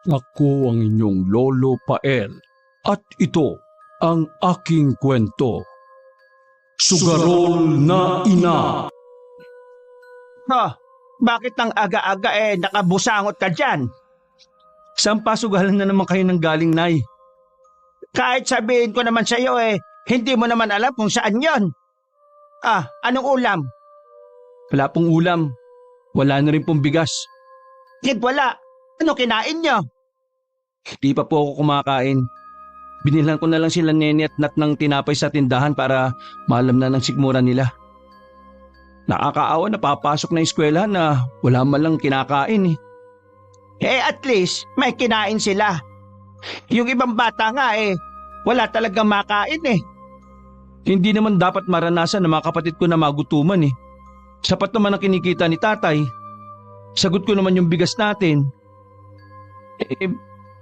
Ako ang inyong Lolo Pael at ito ang aking kwento. Sugarol na Ina. Ha, bakit ang aga-aga nakabusangot ka dyan? Saan pasugalan na naman kayo ng galing, Nay? Kahit sabihin ko naman sa'yo hindi mo naman alam kung saan yon. Anong ulam? Wala pong ulam. Wala na rin pong bigas. Kit wala. Ano kinain nyo? Di pa po ako kumakain. Binilhan ko na lang sila Nene at Nat ng tinapay sa tindahan para maalam na ng sikmura nila. Nakakaawa na papasok na eskwelahan na wala man lang kinakain. At least may kinain sila. Yung ibang bata nga wala talagang makain. Hindi naman dapat maranasan ng mga kapatid ko na magutuman. Sapat naman ang kinikita ni tatay. Sagot ko naman yung bigas natin.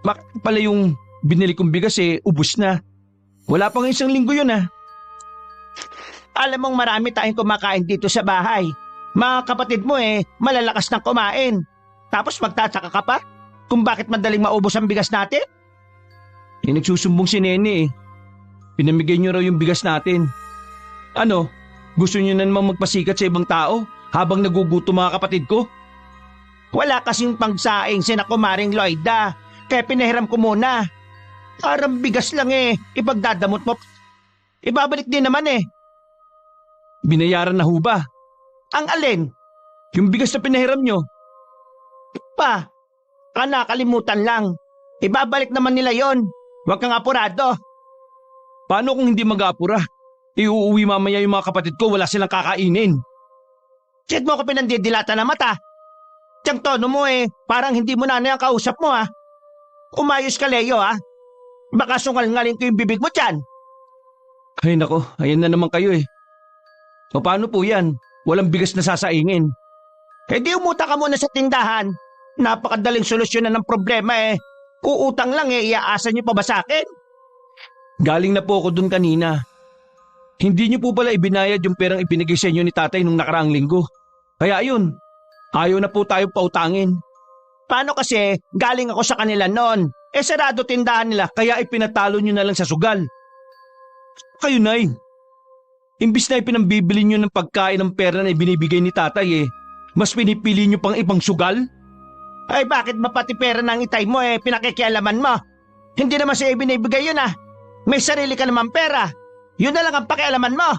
Bakit pala yung binili kong bigas ubos na? Wala pang isang linggo yun. Alam mong marami tayong kumakain dito sa bahay. Mga kapatid mo malalakas ng kumain. Tapos magtataka ka pa kung bakit madaling maubos ang bigas natin? Nagsusumbong si Nene. Pinamigay niyo raw yung bigas natin. Ano? Gusto niyo na namang magpasikat sa ibang tao habang nagugutom mga kapatid ko? Wala kasing pangsaing sina Kumaring Lloyda, kaya pinahiram ko muna. Parang bigas lang ipagdadamot mo. Ibabalik din naman Binayaran na ho ba? Ang alin? Yung bigas na pinahiram nyo. Nakalimutan lang. Ibabalik naman nila yon. Huwag kang apurado. Paano kung hindi mag-aapura? Iuuwi mamaya yung mga kapatid ko, wala silang kakainin. Check mo ko pinandidilata na mata. Tiyang tono mo parang hindi mo na ang kausap mo Umayos ka, Leo Baka sungal-ngalin ko yung bibig mo dyan. Ay nako, ayan na naman kayo O paano po yan? Walang bigas na sasaingin. Di umuta ka muna sa tindahan. Napakadaling solusyonan ng problema Uutang lang iaasa niyo pa ba sa akin? Galing na po ako dun kanina. Hindi niyo po pala ibinayad yung perang ibinigay sa inyo ni tatay nung nakaraang linggo. Kaya ayun, ayaw na po tayo pautangin. Paano kasi galing ako sa kanila noon? Sarado tindahan nila. Kaya ipinatalo niyo na lang sa sugal. Kayo, Nay. Imbis na ipinambibili niyo ng pagkain ng pera na ibinibigay ni tatay mas pinipili niyo pang ibang sugal? Bakit ba pati pera ng itay mo pinakikialaman mo? Hindi naman siya ibinibigay yun May sarili ka naman pera. Yun na lang ang pakialaman mo.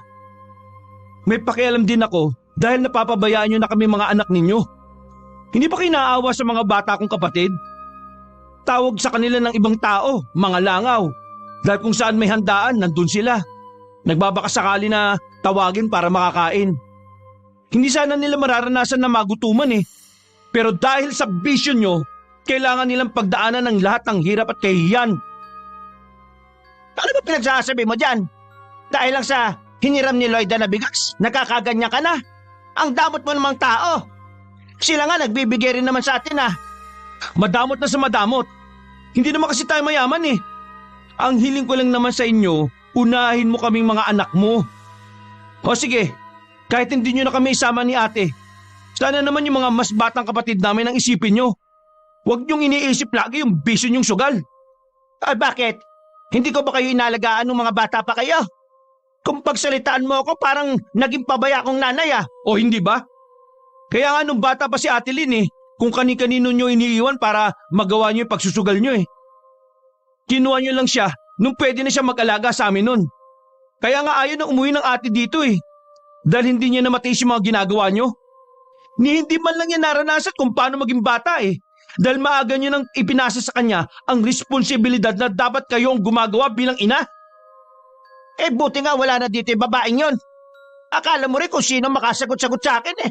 May pakialam din ako dahil napapabayaan niyo na kami mga anak ninyo. Hindi ba kayo naaawa sa mga bata kong kapatid? Tawag sa kanila ng ibang tao, mga langaw. Dahil kung saan may handaan, nandun sila. Nagbabakasakali na tawagin para makakain. Hindi sana nila mararanasan na magutuman Pero dahil sa bisyo nyo, kailangan nilang pagdaanan ng lahat ng hirap at kahihiyan. Ano ba pinagsasabi mo dyan? Dahil lang sa hiniram ni Lloyda na bigas, nakakaganyan ka na. Ang damot mo namang tao. Sila nga nagbibigay rin naman sa atin Madamot na sa madamot. Hindi naman kasi tayo mayaman Ang hiling ko lang naman sa inyo, unahin mo kaming mga anak mo. O sige, kahit hindi nyo na kami isama ni ate, sana naman yung mga mas batang kapatid namin ang isipin nyo. Huwag nyong iniisip lagi yung bisyo nyong sugal. Bakit? Hindi ko ba kayo inalagaan ng mga bata pa kayo? Kung pagsalitaan mo ako parang naging pabaya akong nanay O hindi ba? Kaya nga nung bata pa si Ate Lynn kung kani-kanino nyo iniiwan para magawa nyo yung pagsusugal nyo Kinuha nyo lang siya nung pwede na siya mag-alaga sa amin nun. Kaya nga ayaw na umuwi ng ate dito Dahil hindi niya na matiis yung mga ginagawa nyo. Hindi man lang niya naranasan kung paano maging bata Dahil maaga nyo nang ipinasa sa kanya ang responsibilidad na dapat kayo ang gumagawa bilang ina. Buti nga wala na dito yung babaeng yon. Akala mo rin kung sino makasagot-sagot sa akin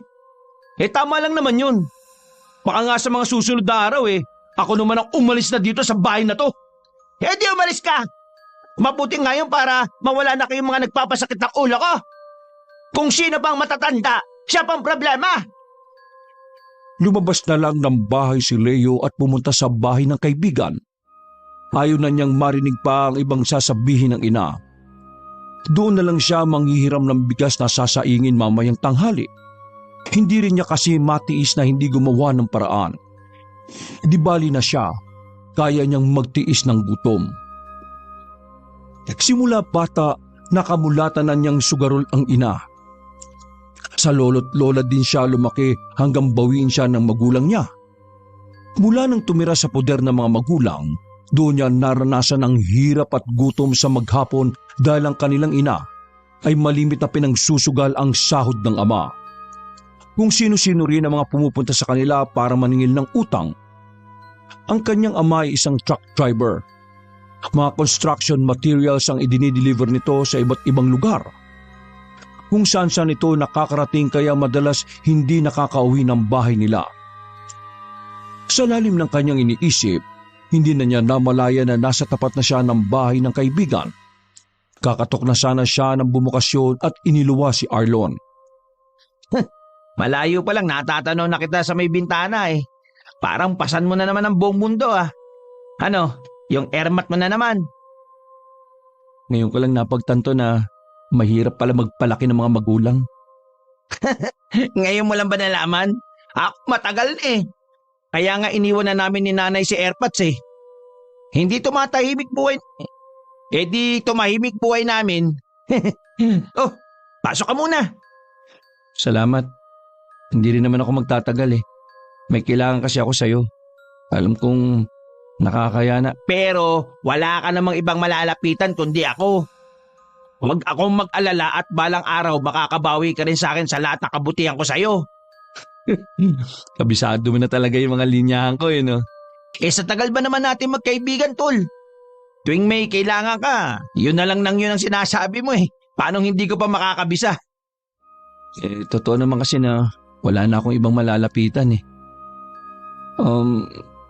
Tama lang naman yun. Baka nga sa mga susunod na araw ako naman ang umalis na dito sa bahay na to. Di umalis ka. Mabuti ngayon para mawala na kayong mga nagpapasakit ng ulo ko. Kung sino pang matatanda, siya pang problema. Lumabas na lang ng bahay si Leo at pumunta sa bahay ng kaibigan. Ayaw na niyang marinig pa ang ibang sasabihin ng ina. Doon na lang siya manghihiram ng bigas na sasaingin mamayang tanghali. Hindi rin niya kasi matiis na hindi gumawa ng paraan. Di bali na siya, kaya niyang magtiis ng gutom. Simula bata, nakamulatan na niyang sugarol ang ina. Sa lolo't lola din siya lumaki hanggang bawiin siya ng magulang niya. Mula nang tumira sa poder ng mga magulang, doon niya naranasan ang hirap at gutom sa maghapon dahil ang kanilang ina ay malimit na pinagsusugal ang sahod ng ama. Kung sino-sino rin ang mga pumupunta sa kanila para maningil ng utang. Ang kanyang ama ay isang truck driver. Mga construction materials ang idinideliver nito sa iba't ibang lugar. Kung saan-saan ito nakakarating kaya madalas hindi nakakauwi ng bahay nila. Sa lalim ng kanyang iniisip, hindi na niya namalaya na nasa tapat na siya ng bahay ng kaibigan. Kakatok na sana siya ng bumukasyon at iniluwa si Arlon. Malayo pa lang natatanaw na kita sa may bintana eh. Parang pasan mo na naman ang buong mundo ah. Ano, yung airmat mo na naman. Ngayon ko lang napagtanto na mahirap pala magpalaki ng mga magulang. Ngayon mo lang ba nalaman? Ako matagal na eh. Kaya nga iniwan na namin ni nanay si Airpods eh. Hindi tumatahimik buhay. Eh di tumahimik buhay namin. Oh, pasok ka muna. Salamat. Hindi rin naman ako magtatagal eh. May kailangan kasi ako sa'yo. Alam kong nakakaya na. Pero wala ka namang ibang malalapitan kundi ako. Huwag akong mag-alala at balang araw makakabawi ka rin sa akin sa lahat ng kabutihan ko sa'yo. Kabisado mo na talaga yung mga linyahan ko no? Eh sa tagal ba naman natin magkaibigan, tol? Tuwing may kailangan ka, yun na lang nang yun ang sinasabi mo eh. Paano hindi ko pa makakabisa? Totoo naman kasi na wala na akong ibang malalapitan eh.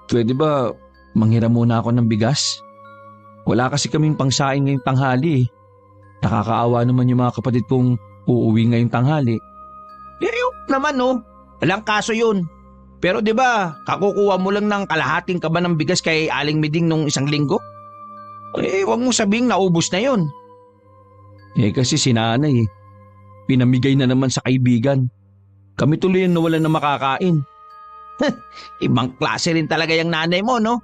Pwede ba manghiram muna ako ng bigas? Wala kasi kaming pangsaing ngayong tanghali eh. Nakakaawa naman yung mga kapatid kong uuwi ngayong tanghali. Naman no, walang kaso yun. Pero di ba, kakukuha mo lang ng kalahating kaba ng bigas kay Aling Miding nung isang linggo? Huwag mong sabing naubos na yun. Kasi si nanay pinamigay na naman sa kaibigan. Kami tuloy ang nawalan na makakain. Ibang klase rin talaga yung nanay mo, no?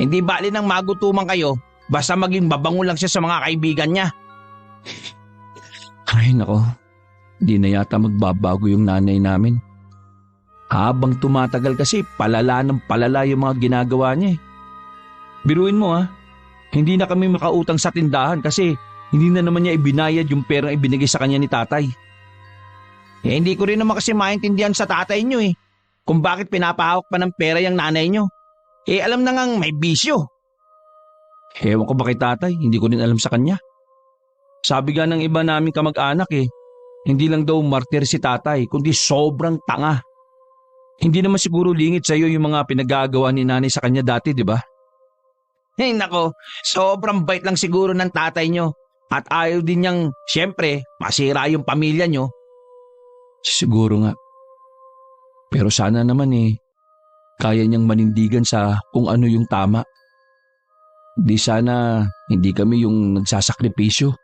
Hindi bali nang magutuman kayo, basta maging babango lang siya sa mga kaibigan niya. Ay nako, di na yata magbabago yung nanay namin. Habang tumatagal kasi palala ng palala yung mga ginagawa niya eh. Biruin mo hindi na kami makautang sa tindahan kasi hindi na naman niya ibinayad yung perang ibinigay sa kanya ni tatay. Hindi ko rin naman kasi maintindihan sa tatay niyo eh, kung bakit pinapahawak pa ng pera yung nanay niyo. Alam na ngang may bisyo. Ewan ko ba kay tatay, hindi ko rin alam sa kanya. Sabi nga ng iba naming kamag-anak hindi lang daw martir si tatay, kundi sobrang tanga. Hindi naman siguro lingit sa iyo yung mga pinagagawa ni nanay sa kanya dati, di ba? Nako, sobrang bait lang siguro ng tatay nyo. At ayaw din niyang, syempre, masira yung pamilya nyo. Siguro nga. Pero sana naman kaya niyang manindigan sa kung ano yung tama. Di sana hindi kami yung nagsasakripisyo.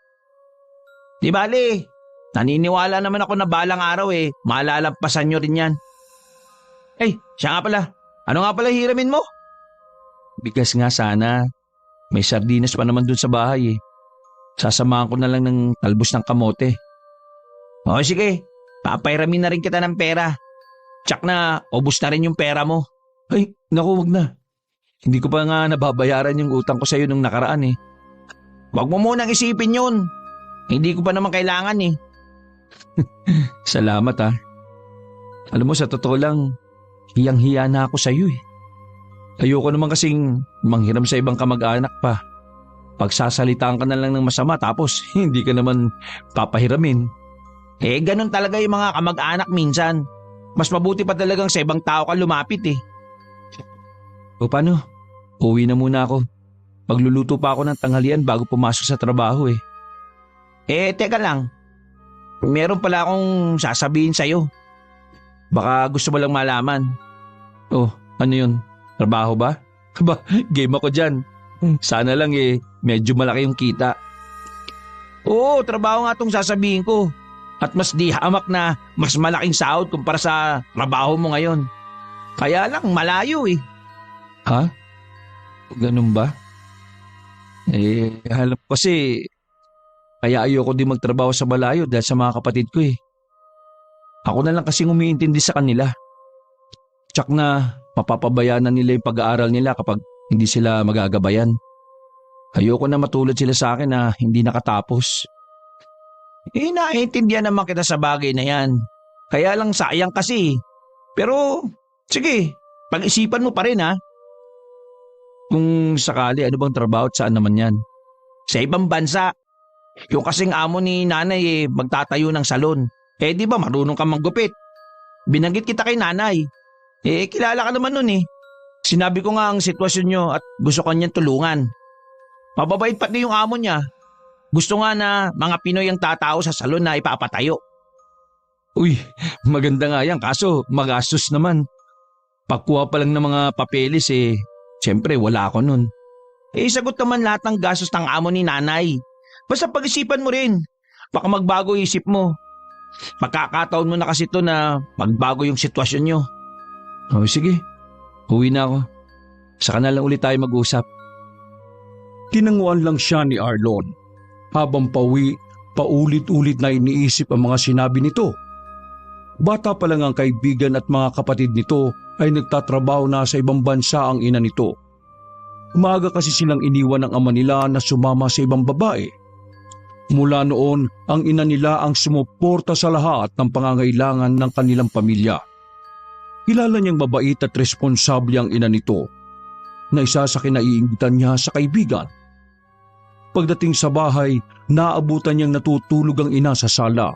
Di bali, naniniwala naman ako na balang araw malalampasan nyo rin yan. Siya nga pala. Ano nga pala hiramin mo? Bigas nga sana. May sardinas pa naman dun sa bahay Sasamahan ko na lang ng talbos ng kamote. O sige, papairamin na rin kita ng pera. Tsak na, ubos na rin yung pera mo. Ay, naku, wag na. Hindi ko pa nga nababayaran yung utang ko sa'yo nung nakaraan Wag mo munang isipin yun. Hindi ko pa naman kailangan Salamat Alam mo, sa totoo lang, hiyang-hiya na ako sa'yo Ayoko naman kasing manghiram sa ibang kamag-anak pa. Pagsasalitaan ka na lang ng masama tapos hindi ka naman papahiramin. Ganun talaga yung mga kamag-anak minsan. Mas mabuti pa talagang sa ibang tao ka lumapit O paano? Uwi na muna ako. Magluluto pa ako ng tanghalian bago pumasok sa trabaho Teka lang. Meron pala akong sasabihin sa'yo. Baka gusto mo lang malaman. Oh, ano yun? Trabaho ba? Ba, game ako dyan. Sana lang medyo malaki yung kita. Oo, trabaho nga itong sasabihin ko. At mas di hamak na mas malaking sahod kumpara sa trabaho mo ngayon. Kaya lang malayo Ha? Ganun ba? Alam ko kasi kaya ayoko din magtrabaho sa malayo dahil sa mga kapatid ko eh. Ako na lang kasing umiintindi sa kanila. Tsak na mapapabayaan na nila yung pag-aaral nila kapag hindi sila magagabayan. Ayoko na matulad sila sa akin na hindi nakatapos. Naiintindihan naman kita sa bagay na yan. Kaya lang sayang kasi. Pero, sige, pag-isipan mo pa rin ha. Kung sakali, ano bang trabaho at saan naman yan? Sa ibang bansa, yung kasing amo ni nanay magtatayo ng salon. Di ba marunong kang manggupit? Binanggit kita kay nanay. Kilala ka naman nun eh. Sinabi ko nga ang sitwasyon nyo at gusto ka niyang tulungan. Mababait pati yung amo niya. Gusto nga na mga Pinoy ang tatao sa salon na ipapatayo. Uy, maganda nga yan kaso magastos naman. Pagkuha pa lang ng mga papeles siyempre wala ako nun. Sagot naman lahat ng gastos ng amo ni nanay. Basta pag-isipan mo rin. Baka magbago isip mo. Magkakataon mo na kasi to na magbago yung sitwasyon nyo. Oh, sige, uwi na ako. Saka na lang ulit tayo mag-usap. Tinanguan lang siya ni Arlon. Habang pauwi, paulit-ulit na iniisip ang mga sinabi nito. Bata pa lang ang kaibigan at mga kapatid nito ay nagtatrabaho na sa ibang bansa ang ina nito. Umaga kasi silang iniwan ng ama nila na sumama sa ibang babae. Mula noon, ang ina nila ang sumuporta sa lahat ng pangangailangan ng kanilang pamilya. Kilala niyang mabait at responsable ang ina nito, na isa sa kinaiingitan niya sa kaibigan. Pagdating sa bahay, naabutan niyang natutulog ang ina sa sala.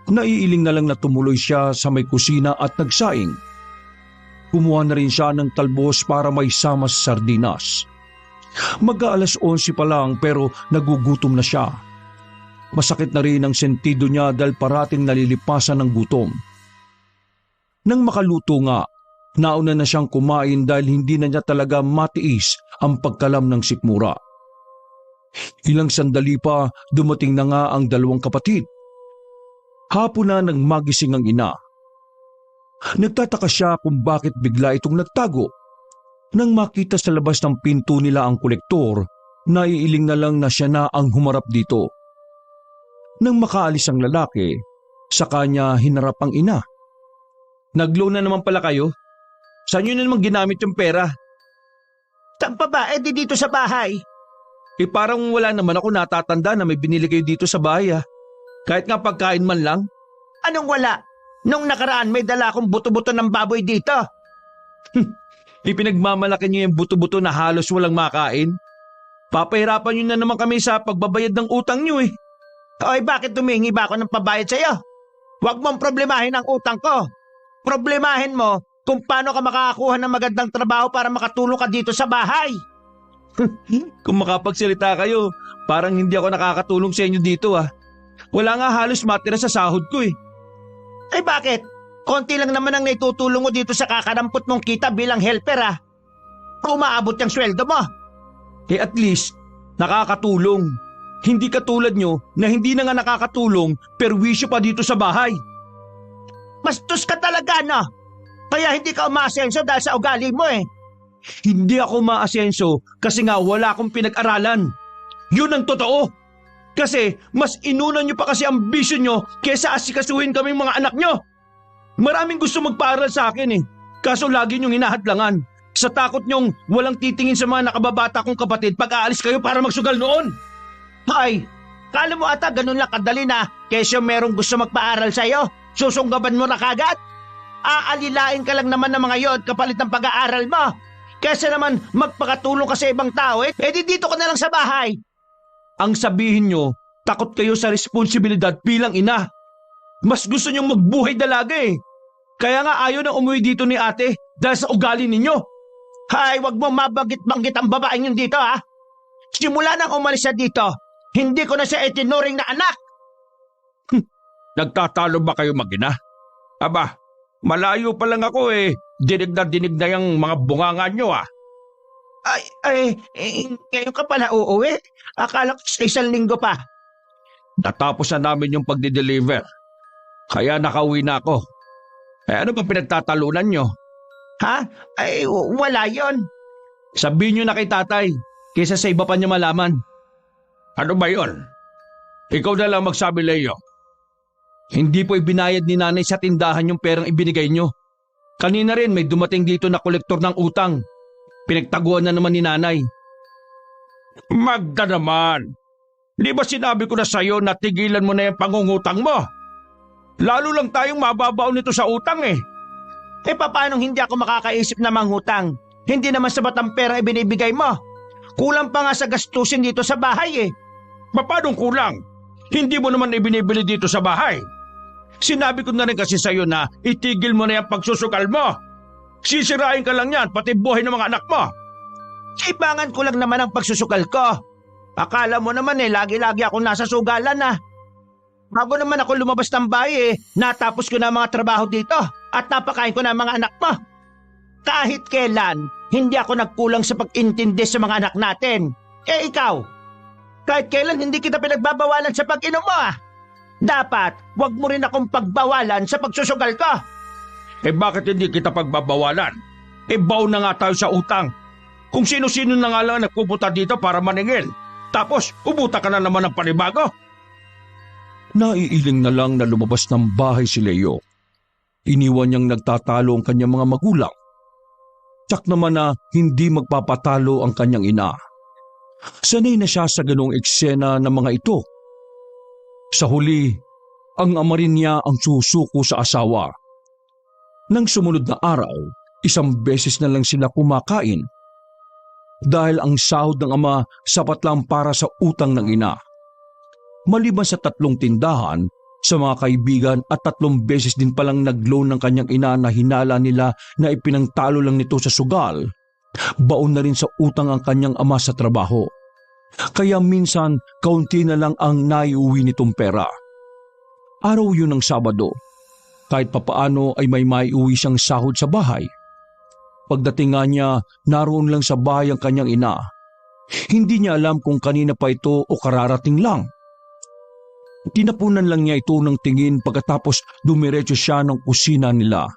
Naiiling na lang na tumuloy siya sa may kusina at nagsaing. Kumuha na rin siya ng talbos para may sama sa sardinas. Mag-aalas 11 pa lang pero nagugutom na siya. Masakit na rin ang sentido niya dahil parating nalilipasan ng gutom. Nang makaluto nga, nauna na siyang kumain dahil hindi na niya talaga matiis ang pagkalam ng sikmura. Ilang sandali pa dumating na nga ang dalawang kapatid. Hapon na nang magising ang ina. Nagtataka siya kung bakit bigla itong nagtago. Nang makita sa labas ng pinto nila ang kolektor, naiiling na lang na siya na ang humarap dito. Nang makaalis ang lalaki, sa kanya hinarap ang ina. Nag-loan na naman pala kayo? Saan nyo na naman ginamit yung pera? Tang babae di dito sa bahay. Parang wala naman ako natatanda na may binili kayo dito sa bahay ah. Kahit nga pagkain man lang. Anong wala? Nung nakaraan may dala akong buto-buto ng baboy dito. Ipinagmamalaki niyo yung buto-buto na halos walang makain. Papahirapan niyo na naman kami sa pagbabayad ng utang niyo eh. Oy, bakit tumingi ba ako ng pabayad sa'yo? Huwag mong problemahin ang utang ko. Problemahin mo kung paano ka makakakuha ng magandang trabaho para makatulong ka dito sa bahay. Kung makapagsalita kayo, parang hindi ako nakakatulong sa inyo dito ah. Wala nga halos matira sa sahod ko eh. Bakit? Konti lang naman ang naitutulong mo dito sa kakarampot mong kita bilang helper ah. Umaabot yung sweldo mo. At least, nakakatulong. Hindi katulad nyo na hindi na nga nakakatulong perwisyo pa dito sa bahay. Bastos ka talaga no? Kaya hindi ka umaasenso dahil sa ugali mo eh. Hindi ako maasenso kasi nga wala akong pinag-aralan. Yun ang totoo. Kasi mas inunan nyo pa kasi ang vision nyo kesa asikasuhin kaming mga anak nyo. Maraming gusto magpaaral sa akin eh. Kaso lagi nyong hinahadlangan. Sa takot nyong walang titingin sa mga nakababata kong kapatid pag aalis kayo para magsugal noon. Ay, kala mo ata ganun lang kadali na kesyo merong gusto magpaaral sa'yo, susunggaban mo na kagad? Aalilain ka lang naman ng mga yon kapalit ng pag-aaral mo. Kesa naman magpakatulong ka sa ibang tao di dito ka na lang sa bahay. Ang sabihin nyo, takot kayo sa responsibilidad bilang ina. Mas gusto nyong magbuhay dalaga eh. Kaya nga ayaw nang umuwi dito ni ate dahil sa ugali ninyo. Hay, wag mo mabanggit-banggit ang babaeng yun dito ha. Simula nang umalis siya dito, hindi ko na siya itinuring na anak. Nagtatalo ba kayo mag-ina? Aba, malayo pa lang ako eh. Dinig na yung mga bunganga nyo ah. Ngayon ka pala uuwi? Akala ko sa isang linggo pa. Natapos na namin yung pagdi-deliver. Kaya nakauwi na ako. Ano ba pinagtatalunan nyo? Ha? Wala yon. Sabihin nyo na kay tatay, kaysa sa iba pa niya malaman. Ano ba yon? Ikaw na lang magsabi, Leo. Hindi po ibinayad ni nanay sa tindahan yung perang ibinigay nyo. Kanina rin may dumating dito na kolektor ng utang. Pinagtaguan na naman ni nanay. Magda naman. Di ba sinabi ko na sa'yo na tigilan mo na yung pangungutang mo? Lalo lang tayong mababaw nito sa utang eh. Paano hindi ako makakaisip na manghutang? Hindi naman sapat ang pera ibinibigay mo. Kulang pa nga sa gastusin dito sa bahay eh. Paano kulang? Hindi mo naman ibinibili dito sa bahay. Sinabi ko na rin kasi sa'yo na itigil mo na yung pagsusugal mo. Sisirain ka lang yan, pati buhay ng mga anak mo. Kaibangan ko lang naman ang pagsusukal ko. Akala mo naman lagi-lagi ako nasa sugalan na. Bago naman ako lumabas ng bahay natapos ko na ang mga trabaho dito at napakain ko na ang mga anak mo. Kahit kailan, hindi ako nagkulang sa pag-intindi sa mga anak natin. Ikaw, kahit kailan hindi kita pinagbabawalan sa pag-inom mo Dapat, wag mo rin akong pagbawalan sa pagsusugal ko. Bakit hindi kita pagbabawalan? Baw na nga tayo sa utang. Kung sino-sino na nga lang nagpupunta dito para maningil. Tapos, ubuta ka na naman ng panibago. Naiiling na lang na lumabas ng bahay si Leo. Iniwan niyang nagtatalo ang kanyang mga magulang. Tsak naman na hindi magpapatalo ang kanyang ina. Sanay na siya sa ganong eksena ng mga ito. Sa huli, ang ama rin niya ang susuko sa asawa. Nang sumunod na araw, isang beses na lang sila kumakain. Dahil ang sahod ng ama sapat lang para sa utang ng ina. Maliban sa 3 tindahan, sa mga kaibigan at 3 beses din palang nag-loan ng kanyang ina na hinala nila na ipinangtalo lang nito sa sugal, baon na rin sa utang ang kanyang ama sa trabaho. Kaya minsan, kaunti na lang ang naiuwi nitong pera. Araw yun ng Sabado. Kahit papaano ay may maiuwi siyang sahod sa bahay. Pagdating nga niya, naroon lang sa bahay ang kanyang ina. Hindi niya alam kung kanina pa ito o kararating lang. Tinapunan lang niya ito ng tingin pagkatapos dumiretso siya ng kusina nila.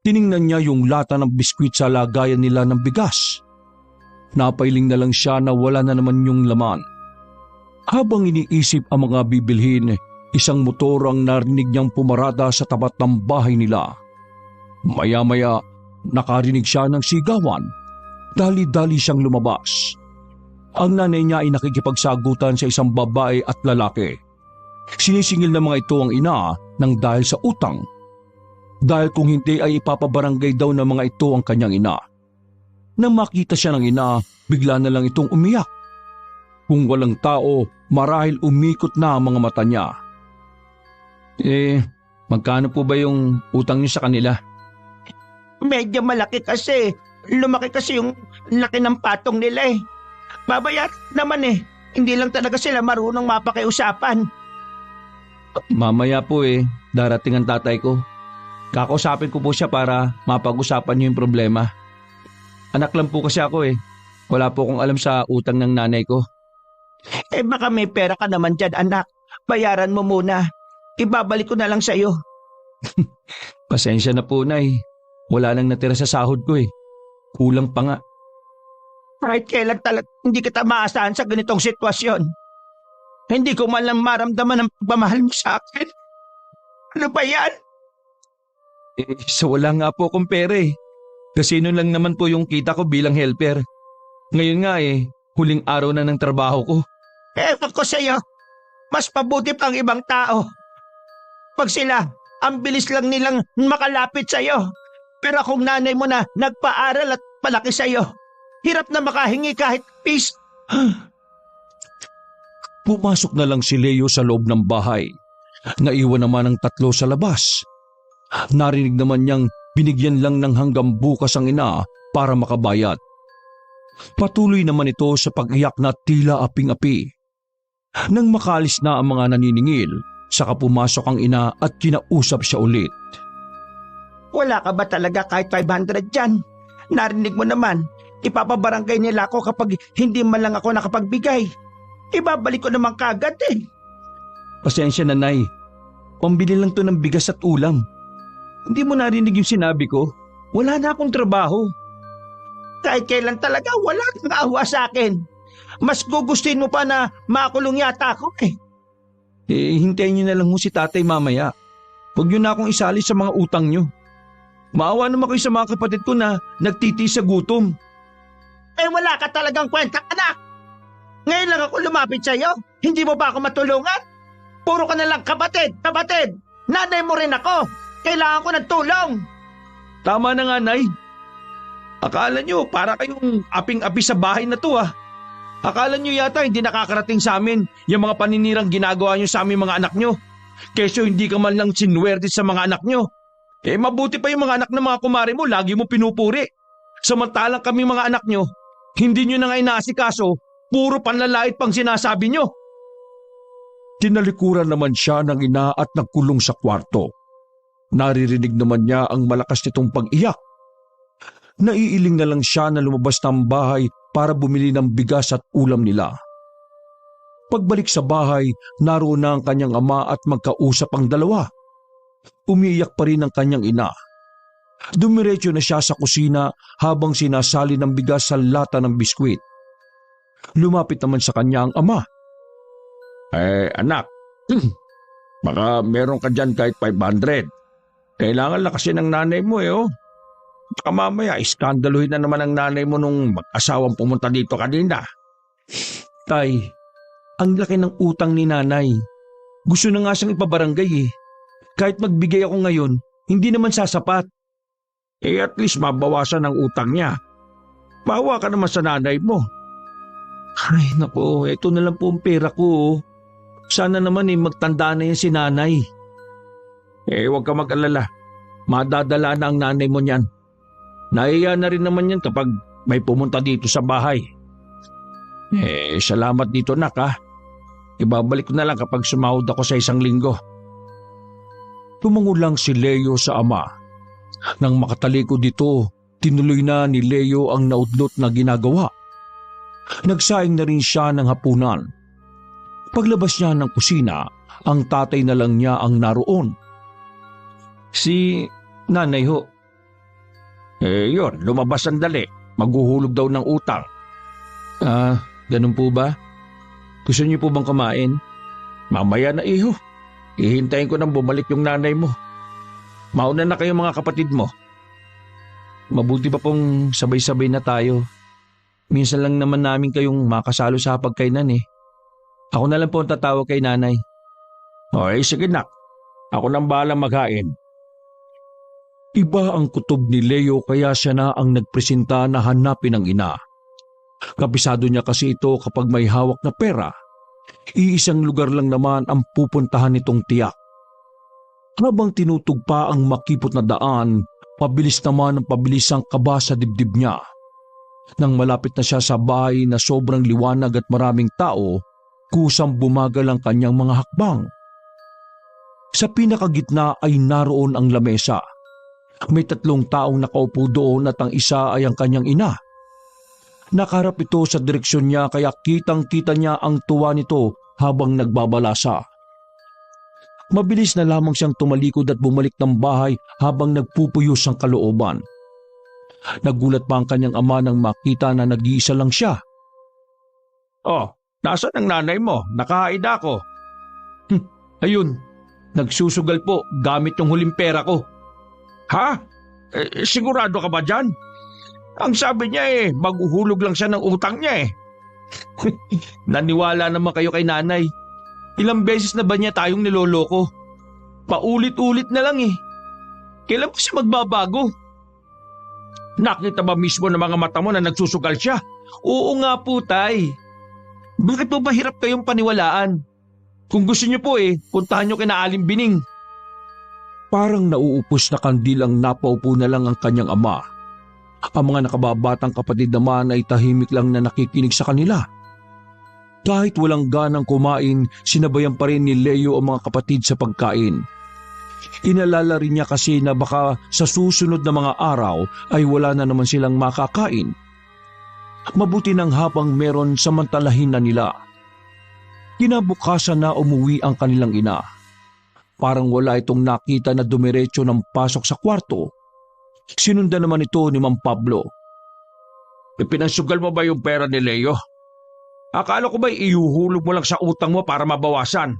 Tiningnan niya yung lata ng biskwit sa lagayan nila ng bigas. Napailing na lang siya na wala na naman yung laman. Habang iniisip ang mga bibilhin, isang motor ang narinig niyang pumarada sa tapat ng bahay nila. Maya-maya, nakarinig siya ng sigawan. Dali-dali siyang lumabas. Ang nanay niya ay nakikipagsagutan sa isang babae at lalaki. Sinisingil ng mga ito ang ina ng dahil sa utang. Dahil kung hindi ay ipapabarangay daw ng mga ito ang kanyang ina. Nang makita siya ng ina, bigla na lang itong umiyak. Kung walang tao, marahil umikot na ang mga mata niya. Magkano po ba yung utang niyo sa kanila? Medyo malaki kasi. Lumaki kasi yung laki ng patong nila Babayat naman Hindi lang talaga sila marunong mapakiusapan. Mamaya po darating ang tatay ko. Kakausapin ko po siya para mapag-usapan niyo yung problema. Anak lang po kasi ako Wala po akong alam sa utang ng nanay ko. Baka may pera ka naman dyan, anak. Bayaran mo muna. Ibabalik ko na lang sa'yo. Pasensya na po, Nay. Wala nang natira sa sahod ko Kulang pa nga. Kahit kailan talaga hindi kita maasahan sa ganitong sitwasyon. Hindi ko man lang maramdaman ang pagmamahal mo sa akin. Ano ba yan? So wala nga po akong pera Kasino lang naman po yung kita ko bilang helper. Ngayon nga huling araw na ng trabaho ko. Ewan ko sa'yo. Mas pabuti pang ibang tao. Pag sila, ang bilis lang nilang makalapit sa'yo. Pero kung nanay mo na nagpaaral at palaki sa'yo, hirap na makahingi kahit piece. Pumasok na lang si Leo sa loob ng bahay. Naiwan naman ang 3 sa labas. Narinig naman niyang binigyan lang ng hanggang bukas ang ina para makabayad. Patuloy naman ito sa pag-iyak na tila aping-api. Nang makalis na ang mga naniningil, saka pumasok ang ina at kinausap siya ulit. Wala ka ba talaga kahit 500 dyan? Narinig mo naman, ipapabarangay nila ako kapag hindi man lang ako nakapagbigay. Ibabalik ko naman kagad Pasensya na, Nay. Pambili lang to ng bigas at ulam. Hindi mo narinig yung sinabi ko? Wala na akong trabaho. Kahit kailan talaga wala kang awa sa akin. Mas gugustuhin mo pa na makulong yata ako eh. Hintayin niyo na lang ho si tatay mamaya. Huwag niyo na akong isali sa mga utang niyo. Maawa naman kayo sa mga kapatid ko na nagtitiis sa gutom. Eh wala ka talagang kwenta, anak. Ngayon lang ako lumapit sa iyo. Hindi mo ba ako matulungan? Puro ka na lang kapatid, kapatid. Nanay mo rin ako. Kailangan ko ng tulong. Tama na nga, Nay. Akala nyo, para kayong aping-api sa bahay na to Akala nyo yata hindi nakakarating sa amin yung mga paninirang ginagawa nyo sa aming mga anak nyo. Kesyo hindi ka man lang sinwerte sa mga anak nyo. Mabuti pa yung mga anak ng mga kumare mo, lagi mo pinupuri. Samantalang kami mga anak nyo, hindi nyo na nga inaasikaso, puro panlalait pang sinasabi nyo. Tinalikuran naman siya ng ina at nagkulong sa kwarto. Naririnig naman niya ang malakas nitong pag-iyak. Naiiling na lang siya na lumabas ng bahay para bumili ng bigas at ulam nila. Pagbalik sa bahay, naroon na ang kanyang ama at magkausap ang dalawa. Umiiyak pa rin ang kanyang ina. Dumiretso na siya sa kusina habang sinasali ng bigas sa lata ng biskwit. Lumapit naman sa kanya ang ama. Anak, baka meron ka dyan kahit 500. Kailangan lang kasi ng nanay mo Baka mamaya iskandaluhin na naman ang nanay mo nung mag-asawang pumunta dito kanina. Tay, ang laki ng utang ni nanay. Gusto na nga siyang ipabarangay Kahit magbigay ako ngayon, hindi naman sasapat. At least mabawasan ang utang niya. Bawa ka naman sa nanay mo. Ay nako, ito na lang po ang pera ko. Sana naman magtanda na yan si nanay. Huwag ka mag-alala. Madadala na ang nanay mo niyan. Nahiya na rin naman yan kapag may pumunta dito sa bahay. Salamat dito nak Ibabalik ko na lang kapag sumahod ako sa 1 linggo. Tumango lang si Leo sa ama. Nang makatalikod dito, tinuloy na ni Leo ang naudlot na ginagawa. Nagsaing na rin siya ng hapunan. Paglabas niya ng kusina, ang tatay na lang niya ang naroon. Si nanay ho. Yun, lumabas sandali. Maghuhulog daw ng utang. Ganun po ba? Gusto niyo po bang kumain? Mamaya na iho. Ihintayin ko nang bumalik yung nanay mo. Mauna na kayo mga kapatid mo. Mabuti pa pong sabay-sabay na tayo. Minsan lang naman namin kayong makasalo sa pagkainan Ako na lang po ang tatawag kay nanay. Sige nak. Ako nang bahalang maghain. Iba ang kutob ni Leo kaya siya na ang nagpresenta na hanapin ang ina. Kabisado niya kasi ito kapag may hawak na pera. Iisang lugar lang naman ang pupuntahan nitong tiyak. Habang tinutugpa ang makipot na daan, pabilis naman ang pabilis ang kaba sa dibdib niya. Nang malapit na siya sa bahay na sobrang liwanag at maraming tao, kusang bumagal ang kanyang mga hakbang. Sa pinakagitna ay naroon ang lamesa. May 3 taong nakaupo doon at ang isa ay ang kanyang ina. Nakaharap ito sa direksyon niya kaya kitang-kita niya ang tuwa nito habang nagbabalasa. Mabilis na lamang siyang tumalikod at bumalik ng bahay habang nagpupuyos ang kalooban. Nagulat pa ang kanyang ama nang makita na nag-iisa lang siya. Nasaan ang nanay mo? Nakahain ako. Ayun, nagsusugal po gamit yung huling pera ko. Ha? Sigurado ka ba dyan? Ang sabi niya maghuhulog lang siya ng utang niya Naniwala naman kayo kay nanay. Ilang beses na ba niya tayong niloloko? Paulit-ulit na lang Kailan po siya magbabago? Nakita ba mismo ng mga mata mo na nagsusugal siya? Oo nga po, tay. Bakit po ba hirap kayong paniwalaan? Kung gusto niyo po puntahan niyo kina Aling Bining. Parang nauupos na kandilang napaupo na lang ang kanyang ama. Ang mga nakababatang kapatid naman ay tahimik lang na nakikinig sa kanila. Kahit walang ganang kumain, sinabayan pa rin ni Leo ang mga kapatid sa pagkain. Inalala rin niya kasi na baka sa susunod na mga araw ay wala na naman silang makakain. Mabuti nang habang meron samantalahin na nila. Kinabukasan na umuwi ang kanilang ina. Parang wala itong nakita na dumiretso ng pasok sa kwarto. Sinundan naman ito ni Mang Pablo. Ipinansugal mo ba yung pera ni Leo? Akala ko ba ihuhulog mo lang sa utang mo para mabawasan?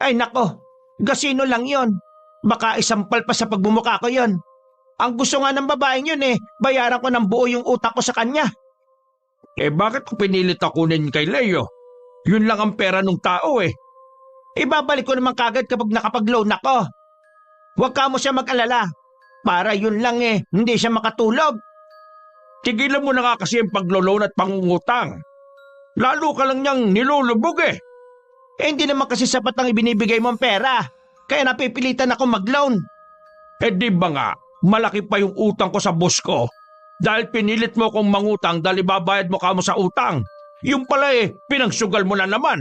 Ay nako, gasino lang yon. Baka isampal pa sa pagbumuka ko yon. Ang gusto nga ng babaeng yun bayaran ko ng buo yung utak ko sa kanya. Bakit ko pinilit na kunin kay Leo? Yun lang ang pera ng tao Ibabalik ko naman kagad kapag nakapag-loan ako. Huwag ka mo siya mag-alala. Para yun lang hindi siya makatulog. Tigilan mo na nga kasi ang paglo-loan at pangungutang. Lalo ka lang niyang nilulubog Hindi naman kasi sapat ang ibinibigay mong pera. Kaya napipilitan ako mag-loan. Di ba nga, malaki pa yung utang ko sa boss ko. Dahil pinilit mo kong mangutang dahil ibabayad mo kamo sa utang. Yung pala pinangsugal mo na naman.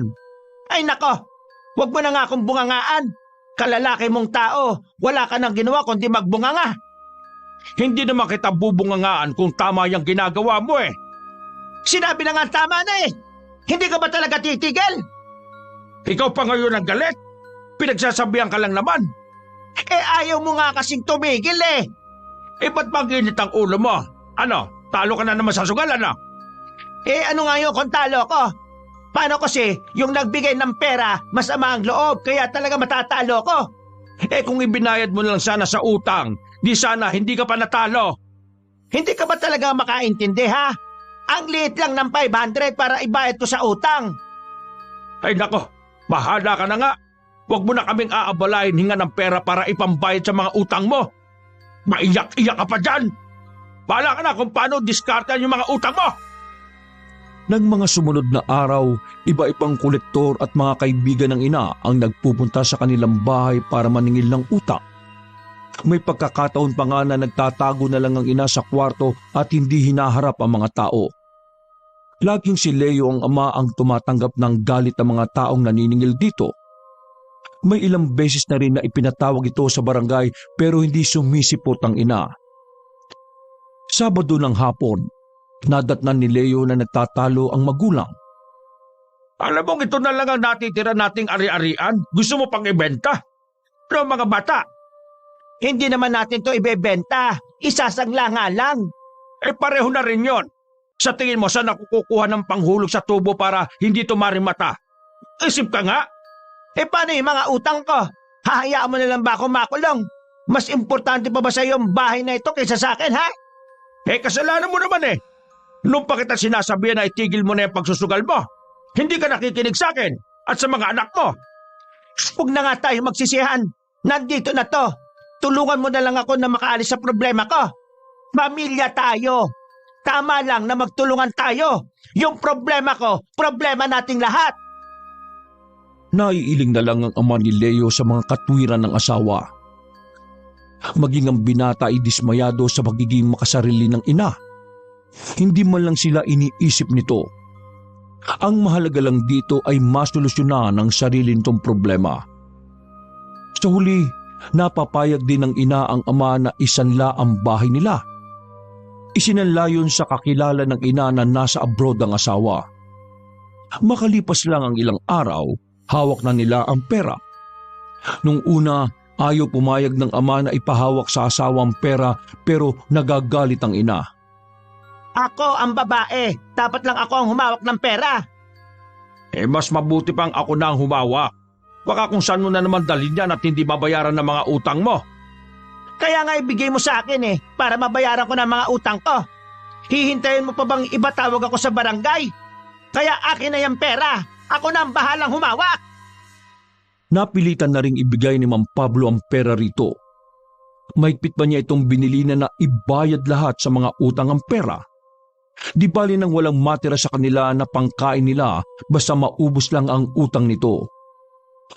Ay nako, huwag mo na nga akong bungangaan. Kalalaki mong tao, wala ka nang ginawa kundi magbunganga. Hindi naman kita bubungangaan kung tama yung ginagawa mo Sinabi na nga tama na Hindi ka ba talaga titigil? Ikaw pa ngayon ang galit. Pinagsasabihan ka lang naman. Ayaw mo nga kasing tumigil Ba't mag-init ang ulo mo? Ano, talo ka na naman sa sugal ano? Ano nga yun kung talo ko? Paano kasi yung nagbigay ng pera masama ang loob kaya talaga matatalo ko? Kung ibinayad mo lang sana sa utang, di sana hindi ka pa natalo. Hindi ka ba talaga makaintindi ha? Ang liit lang ng 500 para ibayad ko sa utang. Ay nako, bahala ka na nga. Huwag mo na kaming aabalahin hinga ng pera para ipambayad sa mga utang mo. Maiyak-iyak ka pa dyan. Bahala ka na kung paano diskartehan yung mga utang mo. Nang mga sumunod na araw, iba-ibang kolektor at mga kaibigan ng ina ang nagpupunta sa kanilang bahay para maningil ng utang. May pagkakataon pa nga na nagtatago na lang ang ina sa kwarto at hindi hinaharap ang mga tao. Laging si Leo ang ama ang tumatanggap ng galit ng mga taong naniningil dito. May ilang beses na rin na ipinatawag ito sa barangay pero hindi sumisipot ang ina. Sabado ng hapon, nadatnan ni Leo na nagtatalo ang magulang. Alam mo, ito na lang ang natitira nating ari-arian. Gusto mo pang ibenta? Pero mga bata, Hindi naman natin to ibebenta. Isasangla nga lang. pareho na rin yon. Sa tingin mo, saan ako kukuha ng panghulog sa tubo para hindi tumari mata? Isip ka nga. Paano yung mga utang ko? Hahayaan mo na lang ba ako makulong? Mas importante pa ba sa yung bahay na ito kaysa sa akin, ha? Kasalanan mo naman Nung pa kita sinasabihan na itigil mo na yung pagsusugal mo, hindi ka nakikinig sa akin at sa mga anak mo. Huwag na nga tayo magsisihan. Nandito na to. Tulungan mo na lang ako na makaalis sa problema ko. Pamilya tayo. Tama lang na magtulungan tayo. Yung problema ko, problema nating lahat. Naiiling na lang ang ama ni Leo sa mga katwiran ng asawa. Maging ang binata ay dismayado sa pagiging makasarili ng ina. Hindi man lang sila iniisip nito. Ang mahalaga lang dito ay masolusyonan ang sarili nitong problema. Sa huli, napapayag din ng ina ang ama na isanla ang bahay nila. Isinanla yun sa kakilala ng ina na nasa abroad ang asawa. Makalipas lang ang ilang araw, hawak na nila ang pera. Nung una, ayaw pumayag ng ama na ipahawak sa asawa ang pera pero nagagalit ang ina. Ako ang babae. Dapat lang ako ang humawak ng pera. Mas mabuti pang ako na ang humawak. Baka kung saan mo na naman dalhin yan at hindi mabayaran ng mga utang mo. Kaya nga ibigay mo sa akin para mabayaran ko ng mga utang ko. Hihintayin mo pa bang iba tawag ako sa barangay? Kaya akin na yung pera. Ako na ang bahalang humawak. Napilitan na ring ibigay ni Mang Pablo ang pera rito. Mahigpit pa niya itong binili na ibayad lahat sa mga utang ang pera. Di bali nang walang matira sa kanila na pangkain nila basta maubos lang ang utang nito.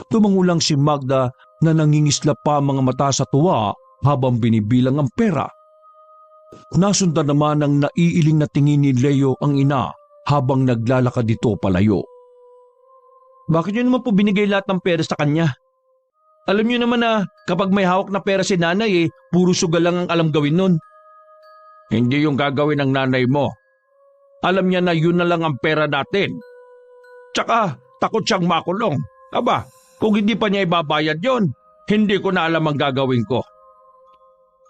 Tumangulang si Magda na nangingisla pa mga mata sa tuwa habang binibilang ang pera. Nasundan naman ng naiiling na tingin ni Leo ang ina habang naglalakad dito palayo. Bakit niyo naman po binigay lahat ng pera sa kanya? Alam niyo naman na kapag may hawak na pera si nanay puro sugal lang ang alam gawin nun. Hindi yung gagawin ng nanay mo. Alam niya na yun na lang ang pera natin. Tsaka takot siyang makulong. Aba, kung hindi pa niya ibabayad yon, hindi ko na alam ang gagawin ko.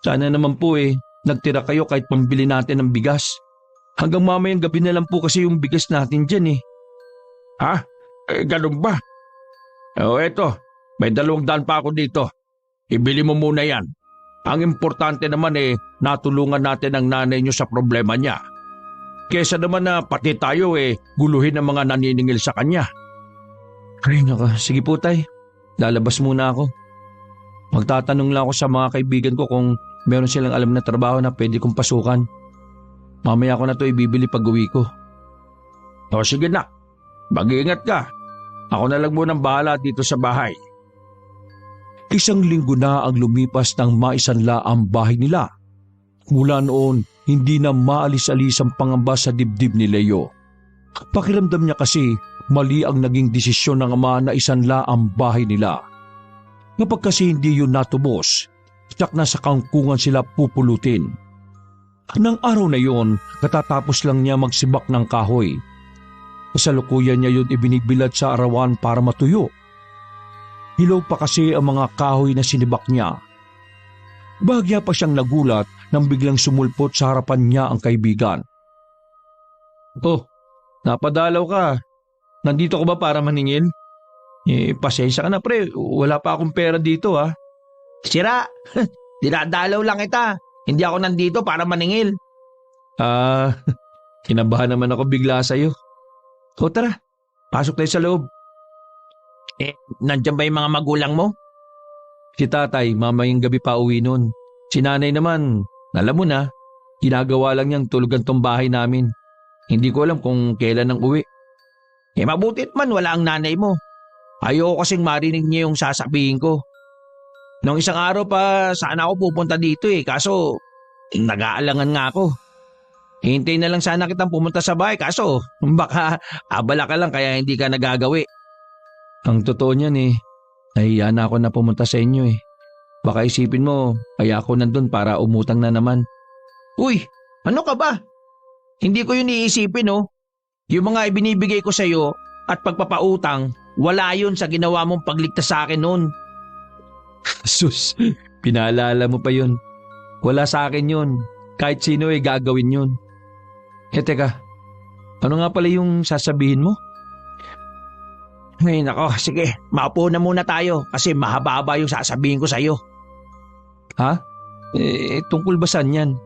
Sana naman po nagtira kayo kahit pambili natin ng bigas. Hanggang mamayang gabi na lang po kasi yung bigas natin dyan eh. Ha? Ganun ba? Eto, may 200 pa ako dito. Ibili mo muna yan. Ang importante naman natulungan natin ang nanay niyo sa problema niya. Kesa naman na pati tayo guluhin ang mga naniningil sa kanya. Ay naka, sige po tay. Lalabas muna ako. Magtatanong lang ako sa mga kaibigan ko kung meron silang alam na trabaho na pwede kong pasukan. Mamaya ko na to ibibili pag uwi ko. O sige na, mag-iingat ka. Ako na lang munang bahala dito sa bahay. 1 linggo na ang lumipas nang maisanla ang bahay nila. Mula noon, hindi na maalis-alis ang pangamba sa dibdib ni Leo. Pakiramdam niya kasi mali ang naging desisyon ng ama na isanla ang bahay nila. Kapag kasi hindi yun natubos, tiyak na sa kangkungan sila pupulutin. Nang araw na yon, katatapos lang niya magsibak ng kahoy. Kasalukuyan niya yun ibinibilad sa arawan para matuyo. Hilaw pa kasi ang mga kahoy na sinibak niya. Bahagya pa siyang nagulat nang biglang sumulpot sa harapan niya ang kaibigan. Oh, napadalaw ka. Nandito ko ba para maningil? Pasensya ka na pre, wala pa akong pera dito ha. Sira, dinadalaw lang kita. Hindi ako nandito para maningil. Kinabahan naman ako bigla sa'yo. O tara, pasok tayo sa loob. Nandiyan ba yung mga magulang mo? Si tatay, mamayang gabi pa uwi nun. Si nanay naman, alam mo na, ginagawa lang niyang tulugan tong bahay namin. Hindi ko alam kung kailan ang uwi. Mabutit man wala ang nanay mo. Ayoko kasing marinig niya yung sasabihin ko. Nung isang araw pa sana ako pupunta dito kaso nag-aalangan nga ako. Hintay na lang sana kitang pumunta sa bahay kaso baka abala ka lang kaya hindi ka nagagawi. Ang totoo niyan nahiya na ako na pumunta sa inyo Baka isipin mo, kaya ako nandun para umutang na naman. Uy, ano ka ba? Hindi ko yun iisipin Yung mga ibinibigay ko sa'yo at pagpapautang, wala yun sa ginawa mong pagligtas sa akin noon. Sus, pinaalala mo pa yun. Wala sa akin yun. Kahit sino gagawin yun. Teka, ano nga pala yung sasabihin mo? Ay nako, sige, maupo na muna tayo kasi mahaba-haba yung sasabihin ko sa'yo. Ha? Tungkol ba saan yan?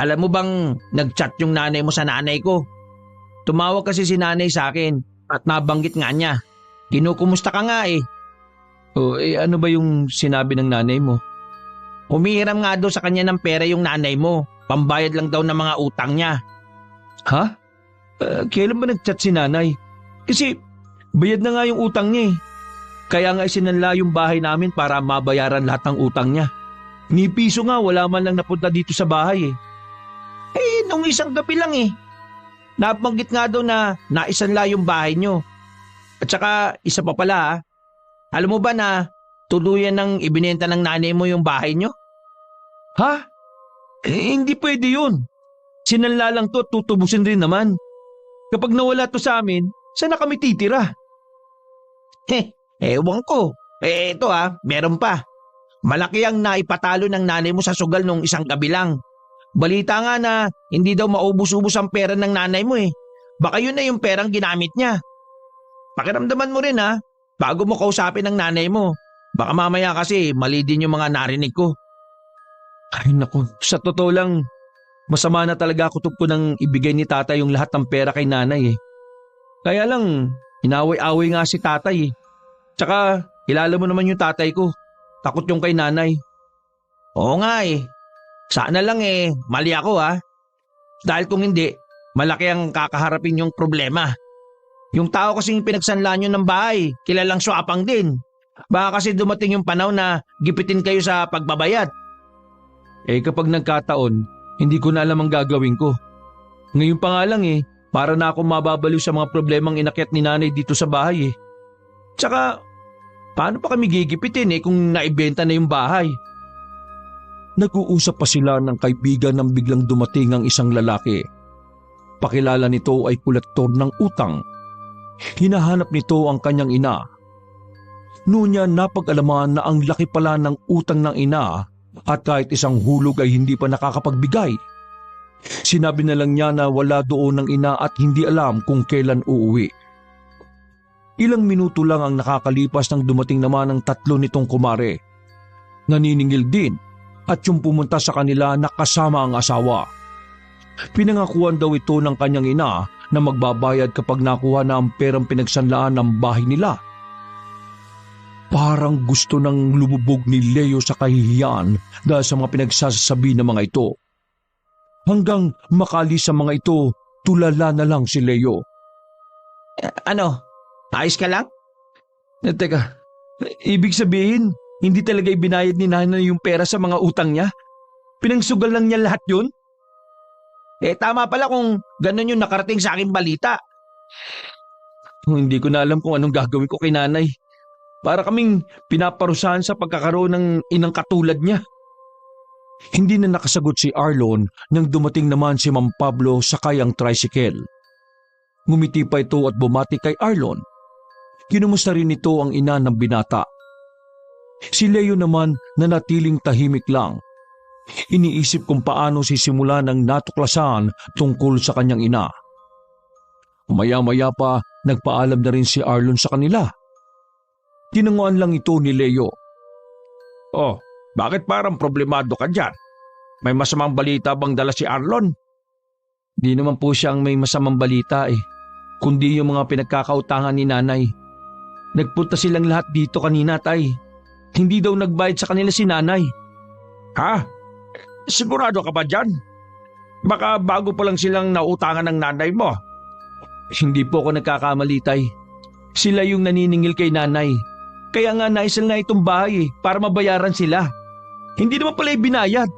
Alam mo bang nag-chat yung nanay mo sa nanay ko? Tumawag kasi si nanay sa akin at nabanggit nga niya. Kinukumusta ka nga Ano ba yung sinabi ng nanay mo? Humihiram nga daw sa kanya ng pera yung nanay mo. Pambayad lang daw ng mga utang niya. Ha? Kailan ba nag-chat si nanay? Kasi bayad na nga yung utang niya Kaya nga isinanla yung bahay namin para mabayaran lahat ng utang niya. Ni piso nga wala man lang napunta dito sa bahay Nung isang gabi lang Nabanggit nga daw na naisanla yung bahay niyo. At saka isa pa pala Alam mo ba na tuluyan ng ibinenta ng nanay mo yung bahay niyo? Ha? Hindi pwede yun. Sinanla lang to at tutubusin rin naman. Kapag nawala to sa amin, saan na kami titira? Ewan ko. Ito meron pa. Malaki ang naipatalo ng nanay mo sa sugal nung isang gabi lang. Balita nga na hindi daw maubos-ubos ang pera ng nanay mo Baka yun na yung perang ginamit niya. Pakiramdaman mo rin bago mo kausapin ng nanay mo. Baka mamaya kasi mali din yung mga narinig ko. Ay naku, sa totoo lang, masama na talaga kutob ko nang ibigay ni tatay yung lahat ng pera kay nanay Kaya lang, inaway-away nga si tatay Tsaka, kilala mo naman yung tatay ko. Takot yung kay nanay. Oo nga Sana lang mali ako Dahil kung hindi, malaki ang kakaharapin yung problema. Yung tao kasing pinagsanla nyo ng bahay, kilalang swapang din. Baka kasi dumating yung panahon na gipitin kayo sa pagbabayad. Kapag nagkataon, hindi ko na alam ang gagawin ko. Ngayon pa nga lang para na akong mababaliw sa mga problemang inakyat ni nanay dito sa bahay Tsaka, paano pa kami gigipitin kung naibenta na yung bahay? Nag-uusap pa sila ng kaibigan nang biglang dumating ang isang lalaki. Pakilala nito ay kolektor ng utang. Hinahanap nito ang kanyang ina. Noon niya napag-alaman na ang laki pala ng utang ng ina at kahit isang hulog ay hindi pa nakakapagbigay. Sinabi na lang niya na wala doon ng ina at hindi alam kung kailan uuwi. Ilang minuto lang ang nakakalipas nang dumating naman ang tatlo nitong kumare. Naniningil din at yung pumunta sa kanila na kasama ang asawa. Pinangakuan daw ito ng kanyang ina na magbabayad kapag nakuha na ang perang pinagsanlaan ng bahay nila. Parang gusto nang lumubog ni Leo sa kahihiyan dahil sa mga pinagsasabi ng mga ito. Hanggang makalis sa mga ito, tulala na lang si Leo. Ano? Ayos ka lang? Teka, ibig sabihin, hindi talaga ibinayad ni nanay yung pera sa mga utang niya? Pinangsugal lang niya lahat yun? Tama pala kung ganun yung nakarating sa aking balita. Hindi ko na alam kung anong gagawin ko kay nanay. Para kaming pinaparusahan sa pagkakaroon ng inang katulad niya. Hindi na nakasagot si Arlon nang dumating naman si Mang Pablo sakay ang tricycle. Ngumiti pa ito at bumati kay Arlon. Kinumusta rin ito ang ina ng binata. Si Leo naman nanatiling tahimik lang. Iniisip kung paano sisimulan ang natuklasan tungkol sa kanyang ina. Maya-maya pa nagpaalam na rin si Arlon sa kanila. Tinanguan lang ito ni Leo. Oh, bakit parang problemado ka dyan? May masamang balita bang dala si Arlon? Di naman po siya ang may masamang balita kundi yung mga pinagkakautangan ni nanay. Nagpunta silang lahat dito kanina, tay. Hindi daw nagbayad sa kanila si nanay. Ha? Sigurado ka ba dyan? Baka bago pa lang silang nautangan ng nanay mo. Hindi po ako nagkakamali, tay. Sila yung naniningil kay nanay. Kaya nga naisal na itong bahay para mabayaran sila. Hindi naman pala ibinayad.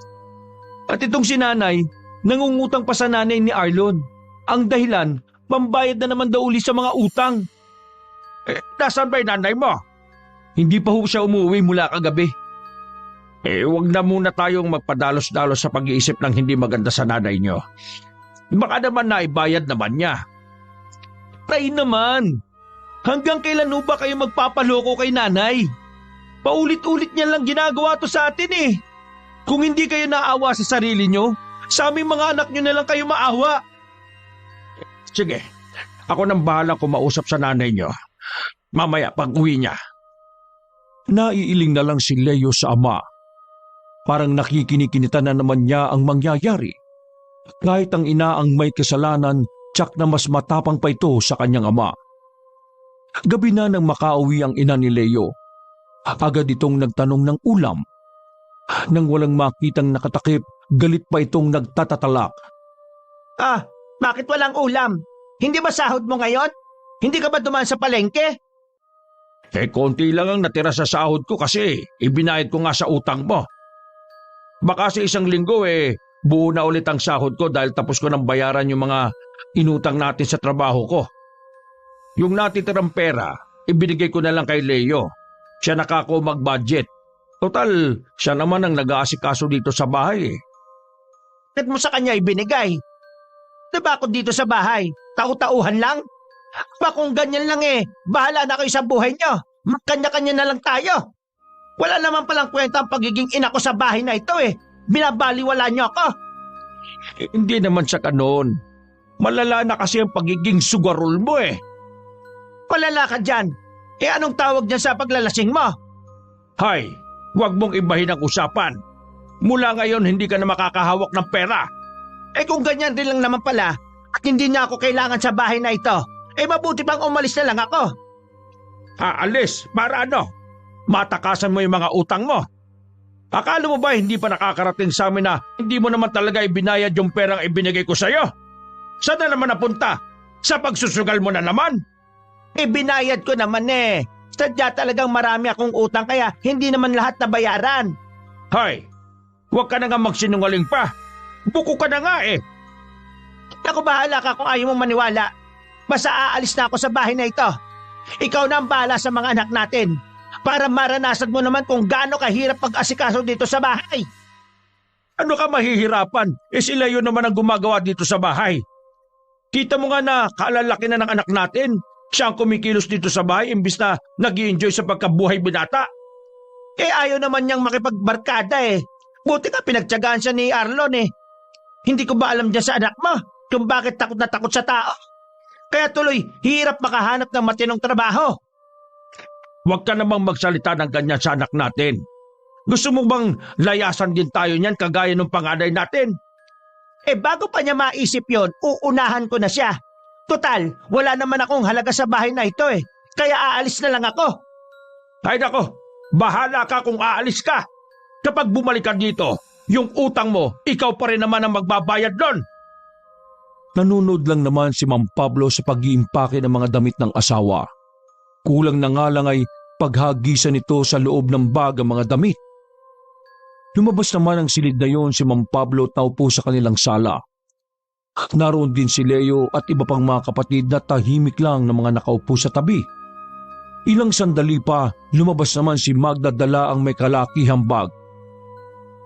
At itong si nanay, nangungutang pa sa nanay ni Arlon. Ang dahilan, pambayad na naman daw uli sa mga utang. Nasaan ba yung nanay mo? Hindi pa ho siya umuwi mula kagabi. Huwag na muna tayong magpadalos-dalos sa pag-iisip ng hindi maganda sa nanay niyo. Baka naman naibayad naman niya. Tay naman! Hanggang kailan ba kayo magpapaloko kay nanay? Paulit-ulit niya lang ginagawa to sa atin Kung hindi kayo naawa sa sarili niyo, sa aming mga anak niyo na lang kayo maawa. Sige, ako nang bahala kumausap sa nanay niyo. Mamaya pag uwi niya. Naiiling na lang si Leo sa ama. Parang nakikinikinita na naman niya ang mangyayari. Kahit ang ina ang may kasalanan, tsak na mas matapang pa ito sa kanyang ama. Gabi na nang makauwi ang ina ni Leo. Agad itong nagtanong ng ulam. Nang walang makitang nakatakip, galit pa itong nagtatatalak. Bakit walang ulam? Hindi ba sahod mo ngayon? Hindi ka ba dumaan sa palengke? Konti lang ang natira sa sahod ko kasi ibinayad ko nga sa utang mo. Baka sa isang linggo buo na ulit ang sahod ko dahil tapos ko nang bayaran yung mga inutang natin sa trabaho ko. Yung natitirang pera, ibinigay ko na lang kay Leo. Siya nakako mag-budget. Total, siya naman ang nag-aasikaso dito sa bahay Bakit mo sa kanya ibinigay? Diba ako dito sa bahay? Tau-tauhan lang? Ba kung ganyan lang bahala na kayo sa buhay nyo. Magkanya-kanya na lang tayo. Wala naman palang kwenta ang pagiging ina ko sa bahay na ito Binabaliwala nyo ako. Hindi naman sa kanon. Malala na kasi ang pagiging sugarol mo Palala ka dyan. Anong tawag dyan sa paglalasing mo? Hay, huwag mong ibahin ang usapan. Mula ngayon hindi ka na makakahawak ng pera. Kung ganyan din lang naman pala at hindi niya ako kailangan sa bahay na ito, mabuti pang umalis na lang ako. Aalis? Para ano? Matakasan mo yung mga utang mo. Akala mo ba hindi pa nakakarating sa amin na hindi mo naman talaga ibinayad yung perang ibinigay ko sa'yo? Saan na naman napunta? Sa pagsusugal mo na naman? Binayad ko naman Sadya talagang marami akong utang kaya hindi naman lahat nabayaran. Hay, huwag ka na nga magsinungaling pa. Buko ka na nga Ako bahala ka kung ayaw mong maniwala. Basta aalis na ako sa bahay na ito. Ikaw na ang bahala sa mga anak natin. Para maranasan mo naman kung gaano kahirap pag-asikaso dito sa bahay. Ano ka mahihirapan? Sila yun naman ang gumagawa dito sa bahay. Kita mo nga na kaalalaki na ng anak natin. Siya ang kumikilos dito sa bahay imbis na nag-i-enjoy sa pagkabuhay binata. Ayaw naman niyang makipagbarkada Buti ka pinagtyagaan siya ni Arlon Hindi ko ba alam dyan sa anak mo kung bakit takot na takot sa tao? Kaya tuloy, hirap makahanap ng matinong trabaho. Huwag ka namang magsalita ng ganyan sa anak natin. Gusto mo bang layasan din tayo niyan kagaya ng panganay natin? Bago pa niya maisip yon, uunahan ko na siya. Total, wala naman akong halaga sa bahay na ito kaya aalis na lang ako. Ay nako, bahala ka kung aalis ka. Kapag bumalik ka dito, yung utang mo, ikaw pa rin naman ang magbabayad doon. Nanunod lang naman si Mang Pablo sa pag-iimpake ng mga damit ng asawa. Kulang na nga lang ay paghagisan nito sa loob ng bag ang mga damit. Lumabas naman ang silid na yon si Mang Pablo at naupo sa kanilang sala. Naroon din si Leo at iba pang mga kapatid na tahimik lang na mga nakaupo sa tabi. Ilang sandali pa, lumabas naman si Magda dala ang may kalakihang bag.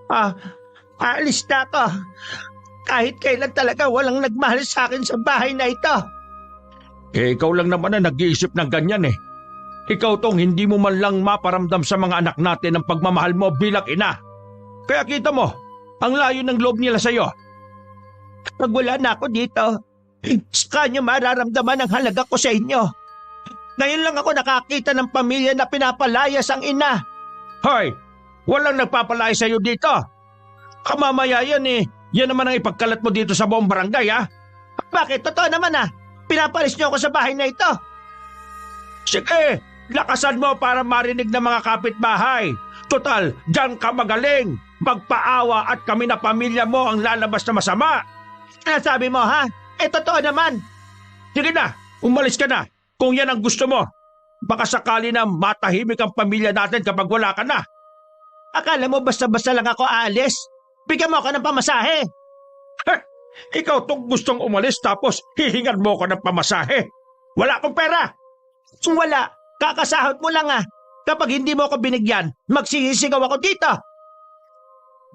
Aalis na ako. Kahit kailan talaga walang nagmahal sa akin sa bahay na ito. Ikaw lang naman ang nag-iisip ng ganyan Ikaw tong hindi mo man lang maparamdam sa mga anak natin ang pagmamahal mo bilang ina. Kaya kita mo, ang layo ng loob nila sa'yo. Pag wala na ako dito, saka nyo mararamdaman ang halaga ko sa inyo. Ngayon lang ako nakakita ng pamilya na pinapalayas ang ina. Hoy, walang nagpapalaya sa'yo dito. Kamamaya yan Yan naman ang ipagkalat mo dito sa buong barangay Bakit? Totoo naman Pinapalis nyo ako sa bahay na ito. Sige, lakasan mo para marinig ng mga kapitbahay. Total, diyan ka magaling. Magpaawa at kami na pamilya mo ang lalabas na masama. Ano sabi mo totoo naman. Sige na, umalis ka na. Kung yan ang gusto mo. Baka sakali na matahimik ang pamilya natin kapag wala ka na. Akala mo basta-basta lang ako aalis? Bigyan mo ako ng pamasahe. Ikaw tong gustong umalis tapos hihingan mo ko ng pamasahe. Wala akong pera. Kung wala, kakasahod mo lang Kapag hindi mo ako binigyan, magsisisigaw ako dito.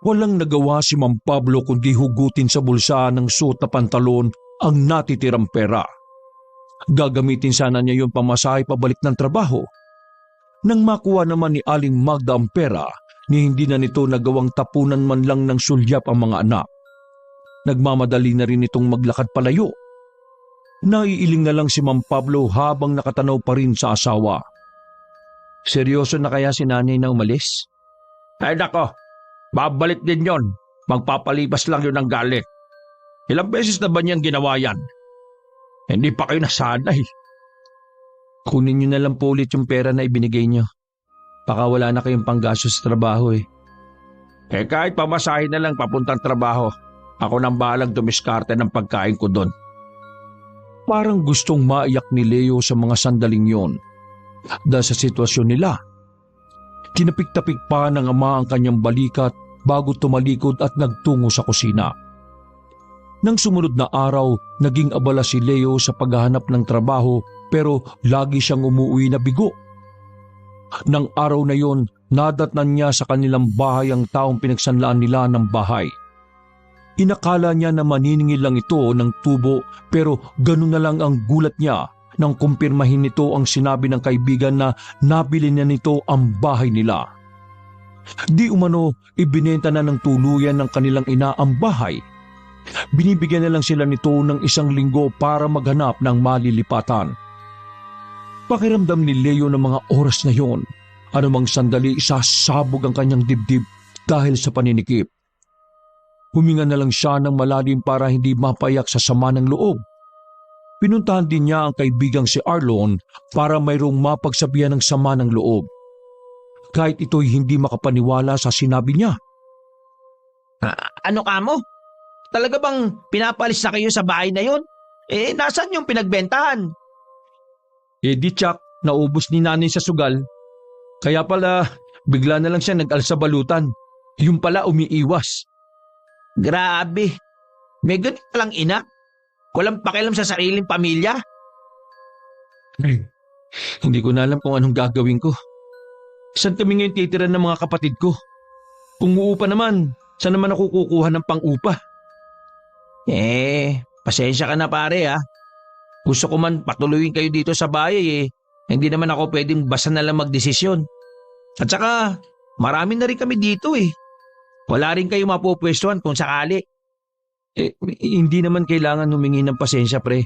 Walang nagawa si Mang Pablo kundi hugutin sa bulsa ng suot na pantalon ang natitirang pera. Gagamitin sana niya yung pamasahe pabalik ng trabaho. Nang makuha naman ni Aling Magda ang pera, ni hindi na nito nagawang tapunan man lang ng sulyap ang mga anak. Nagmamadali na rin itong maglakad palayo. Naiiling na lang si Mang Pablo habang nakatanaw pa rin sa asawa. Seryoso na kaya si nanay na umalis? Ay nako, babalik din yon. Magpapalipas lang yun ng galit. Ilang beses na ba niyang ginawa yan? Hindi pa kayo nasanay. Kunin niyo na lang po ulit yung pera na ibinigay niyo. Baka wala na kayong panggastos sa trabaho Kahit pamasahe na lang papuntang trabaho, ako nang bahalang dumiskarte ng pagkain ko doon. Parang gustong maiyak ni Leo sa mga sandaling yon. Dahil sa sitwasyon nila. Tinapik-tapik pa ng ama ang kanyang balikat bago tumalikod at nagtungo sa kusina. Nang sumunod na araw, naging abala si Leo sa paghahanap ng trabaho pero lagi siyang umuwi na bigo. Nang araw na yon, nadatnan niya sa kanilang bahay ang taong pinagsanlaan nila ng bahay. Inakala niya na maniningil lang ito ng tubo pero ganun na lang ang gulat niya nang kumpirmahin nito ang sinabi ng kaibigan na nabili niya nito ang bahay nila. Di umano ibinenta na ng tuluyan ng kanilang ina ang bahay. Binibigyan na lang sila nito ng 1 linggo para maghanap ng malilipatan. Pakiramdam ni Leo ng mga oras na yon, anumang sandali isasabog ang kanyang dibdib dahil sa paninikip. Huminga na lang siya ng malalim para hindi mapayak sa sama ng loob. Pinuntahan din niya ang kaibigang si Arlon para mayroong mapagsabihan ng sama ng loob. Kahit ito'y hindi makapaniwala sa sinabi niya. Ano ka mo? Talaga bang pinapalis na kayo sa bahay na yon? Nasaan yung pinagbentahan? Di tsak, naubos ni nanay sa sugal. Kaya pala, bigla na lang siya nag-alsa balutan. Yung pala umiiwas. Grabe. May ganun palang ina. Walang pakialam sa sariling pamilya. Hindi ko na alam kung anong gagawin ko. Saan kami ngayon titira ng mga kapatid ko? Kung uupa naman, saan naman ako kukuha ng pang-upa? Pasensya ka na pare Gusto ko man patuloyin kayo dito sa bahay Hindi naman ako pwedeng basta na lang magdesisyon. At saka, marami na rin kami dito Wala rin kayo mapupwestuhan kung sakali. Hindi naman kailangan humingi ng pasensya, pre.